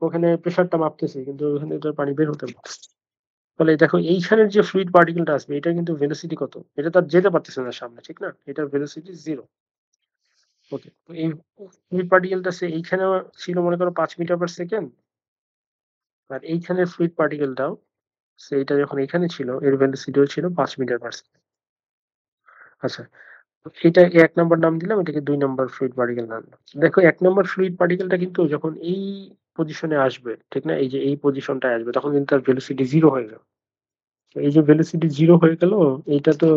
ওখানে প্রেসারটা মাপতেছে কিন্তু ওখান থেকে তার পানি বের হতে পারছে। ফলে দেখো এইখানের যে ফ্লুইড পার্টিকেলটা আসবে এটা কিন্তু ভেলোসিটি কত, এটা তার যেতে পারতেছে না সামনে, ঠিক না, এটার ভেলোসিটি 0। ওকে, তো এই ফ্লুইড পার্টিকেলটা সে এইখানে ছিল মনে করো 5 মিটার পার সেকেন্ড, আর এইখানের ফ্লুইড পার্টিকেলটাও সেইটা যখন এখানে ছিল এর ভেলোসিটিও ছিল 5 মিটার পার সেকেন্ড। আচ্ছা, এটা 1 নম্বর নাম দিলাম, এটাকে 2 নম্বর ফ্লুইড পার্টিকেল নাম দিলাম। দেখো 1 নম্বর ফ্লুইড পার্টিকেলটা কিন্তু যখন এই পজিশনে আসবে, ঠিক না, এই যে এই পজিশনটায় আসবে, তখন কিন্তু তার ভেলোসিটি 0 হয়ে যাবে। তো এই যে ভেলোসিটি 0 হয়ে গেল, এইটা তো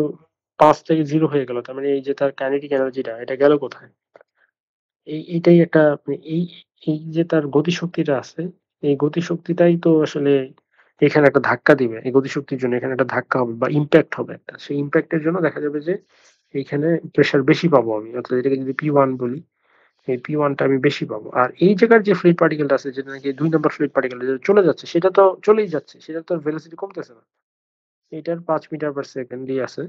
5 থেকে 0 হয়ে গেল, তার মানে এই যে তার কাইনেটিক এনার্জিটা এটা গেল কোথায়? এইটাই একটা, মানে এই যে তার গতিশক্তিটা আছে, এই গতিশক্তিটাই তো আসলে এখানে একটা ধাক্কা দিবে। এই গতিশক্তির জন্য এখানে একটা ধাক্কা হবে বা ইম্প্যাক্ট হবে একটা, সেই ইম্প্যাক্টের জন্য দেখা যাবে যে এইখানে প্রেসার বেশি পাবো আমি, অর্থাৎ এটাকে যদি P1 বলি, এই P1টা আমি বেশি পাবো। আর এই জায়গার যে ফ্লুইড পার্টিকেলটা আছে, যেটা নাকি 2 নম্বর ফ্লুইড পার্টিকেল চলে যাচ্ছে, সেটা তো চলেই যাচ্ছে, সেটা তো ভেলোসিটি কমতেছে না, এটার 5 মিটার পার সেকেন্ড দিয়ে আছে।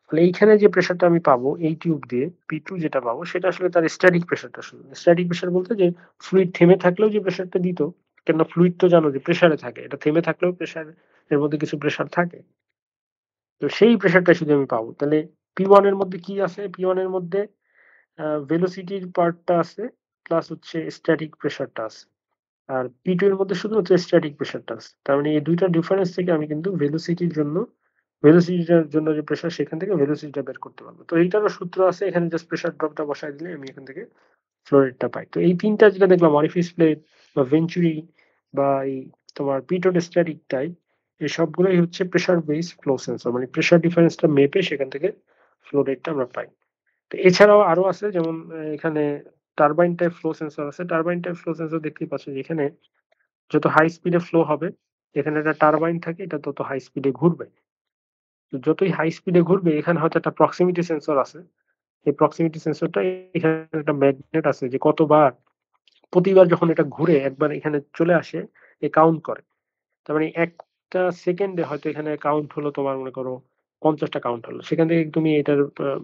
ফলে এইখানে যে প্রেসারটা আমি পাবো এই টিউব দিয়ে, P2 যেটা পাবো সেটা আসলে তার স্ট্যাটিক প্রেসারটা। আসলে স্ট্যাটিক প্রেসার বলতে যে ফ্লুইড থেমে থাকলেও যে প্রেসারটা দিত, কেননা ফ্লুইড তো জানো যে প্রেসারে থাকে, এটা থেমে থাকলেও প্রেসার এর মধ্যে কিছু প্রেসার থাকে, তো সেই প্রেসারটা শুধু আমি পাবো। তাহলে P1 এর মধ্যে কি আছে? P1 এর মধ্যে ভেলোসিটির পার্টটা আছে, প্লাস হচ্ছে স্ট্যাটিক প্রেসারটা আছে। আর P2 এর মধ্যে শুধুমাত্র স্ট্যাটিক প্রেসারটা আছে। তার মানে এই দুইটা ডিফারেন্স থেকে আমি কিন্তু ভেলোসিটিটার জন্য যে প্রেসার, সেখান থেকে ভেলোসিটিটা বের করতে পারবো। তো এইটারও সূত্র আছে, এখানে জাস্ট প্রেসার ড্রপটা বসায় দিলে আমি এখান থেকে ফ্লো রেটটা পাই। তো এই ৩ টা যেটা দেখলাম, অরিফিস প্লেট বা ভেঞ্চুরি বা এই তোমার পিটোস্ট্যাটিক টাইপ, এই সবগুলোই হচ্ছে প্রেসার বেসড ফ্লো সেন্সর, মানে প্রেসার ডিফারেন্সটা মেপে সেখান থেকে ফ্লো রেটটা আমরা পাই। তো এছাড়াও আরো আছে, যেমন এখানে টারবাইন টাইপ ফ্লো সেন্সর আছে। টারবাইন টাইপ ফ্লো সেন্সর দেখতেই পাচ্ছ যে এখানে যত হাই স্পিডে ফ্লো হবে, এখানে একটা টারবাইন থাকে, এটা তত হাই স্পিডে ঘুরবে। তো যতই হাই স্পিডে ঘুরবে, এখানে হয়তো একটা প্রক্সিমিটি সেন্সর আছে। এই প্রক্সিমিটি সেন্সরটা, এখানে একটা ম্যাগনেট আছে যে কতবার, প্রতিবার যখন এটা ঘুরে একবার এখানে চলে আসে, এ কাউন্ট করে। তার মানে একটা সেকেন্ডে হয়তো এখানে কাউন্ট হলো তোমার, মনে করো 50টা কাউন্ট হলো, সেখান থেকে তুমি এটার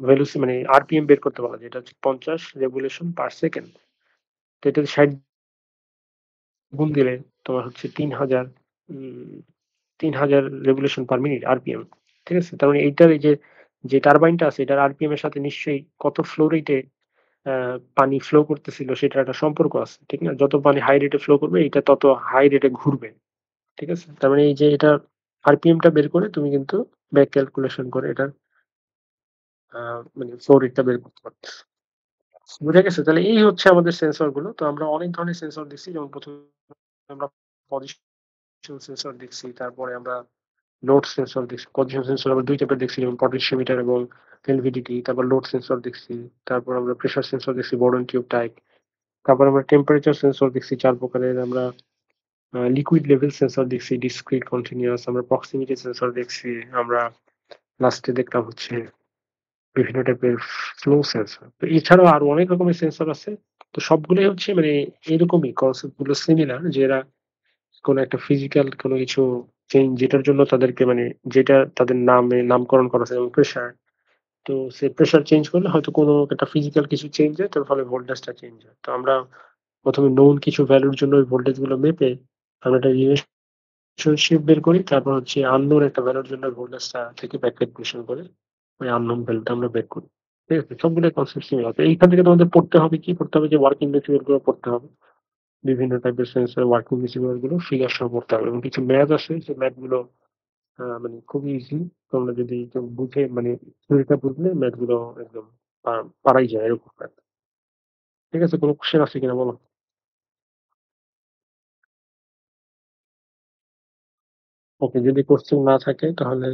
ভ্যালুসি মানে আরপিএম বের করতে পারো, যেটা হচ্ছে 50 রেভলিউশন পার সেকেন্ড। তো এটা 60 গুণ দিলে তোমার হচ্ছে 3000 রেভলিউশন পার মিনিট আরপিএম। ঠিক আছে, তার মানে এইটার এই যে টারবাইনটা আছে, এটার আরপিএম এর সাথে নিশ্চয়ই কত ফ্লো রেটে পানি ফ্লো করতেছিল সেটার একটা সম্পর্ক আছে, ঠিক না? যত পানি হাই রেটে ফ্লো করবে, এটা তত হাই রেটে ঘুরবে। ঠিক আছে, তার মানে এই যে এটা আরপিএমটা বের করে তুমি কিন্তু ব্যাক ক্যালকুলেশন করে এটা মানে ফ্লো রেটটা বের করতে পারছো। বুঝা গেছে? তাহলে এই হচ্ছে আমাদের সেন্সর গুলো। তো আমরা অনেক ধরনের সেন্সর দেখছি, যেমন প্রথমে আমরা পজিশন সেন্সর দেখছি, তারপরে আমরা লোড সেন্সর দেখছি। পজিশন সেন্সর আমরা ২ টাইপের দেখছি, যেমন পটেনশিওমিটার এবং এলভিডিটি। তারপর লোড সেন্সর দেখছি, তারপর আমরা প্রেসার সেন্সর দেখছি, বোরন টিউব টাইপ। তারপর আমরা টেম্পারেচার সেন্সর দেখছি ৪ প্রকারের। আমরা লিকুইড লেভেল সেন্সর দেখছি, ডিসক্রিট, কন্টিনিউয়াস। আমরা প্রক্সিমিটি সেন্সর দেখছি। আমরা লাস্টে দেখলাম হচ্ছে বিভিন্ন টাইপের ফ্লো সেন্সর। তো এছাড়াও আরো অনেক রকমের সেন্সর আছে। তো সবগুলোই হচ্ছে মানে এরকমই, কনসেপ্ট গুলো সিমিলার, যে এরা কোনো একটা ফিজিক্যাল কোনো কিছু চেঞ্জ, যেটার জন্য তাদেরকে মানে যেটা তাদের নামে নামকরণ করা আছে, যেমন প্রেসার। তো সে প্রেসার চেঞ্জ করলে হয়তো কোনো একটা ফিজিক্যাল কিছু চেঞ্জ হয়, তার ফলে ভোল্টেজটা চেঞ্জ হয়। তো আমরা প্রথমে নোন কিছু ভ্যালুর জন্য ওই ভোল্টেজ গুলো মেপে আমরা একটা রিলেশনশিপ বের করি, তারপর হচ্ছে আননোন একটা ভ্যালুর জন্য ভোল্টেজটা থেকে ব্যাক ক্যালকুলেশন করে ওই আননোন ভ্যালুটা আমরা বের করি। ঠিক আছে, সবগুলো কনসেপ্ট সিমিলার। তো এইখান থেকে তোমাদের পড়তে হবে কি, পড়তে হবে যে ওয়ার্কিং প্রিন্সিপাল গুলো পড়তে হবে, বিভিন্ন টাইপের সেন্সর ওয়ার্কিং প্রিন্সিপাল গুলো ফিগার সহ পড়তে হবে, এবং কিছু ম্যাথ আছে, সেই ম্যাথ গুলো মানে খুবই ইজি। তোমরা যদি কেউ বুঝে মানে থিওরিটা বুঝলে ম্যাথ গুলো একদম পারাই যায়, এরকম math। ঠিক আছে, কোনো কোশ্চেন আছে কিনা বলো? ওকে, যদি কোশ্চেন না থাকে তাহলে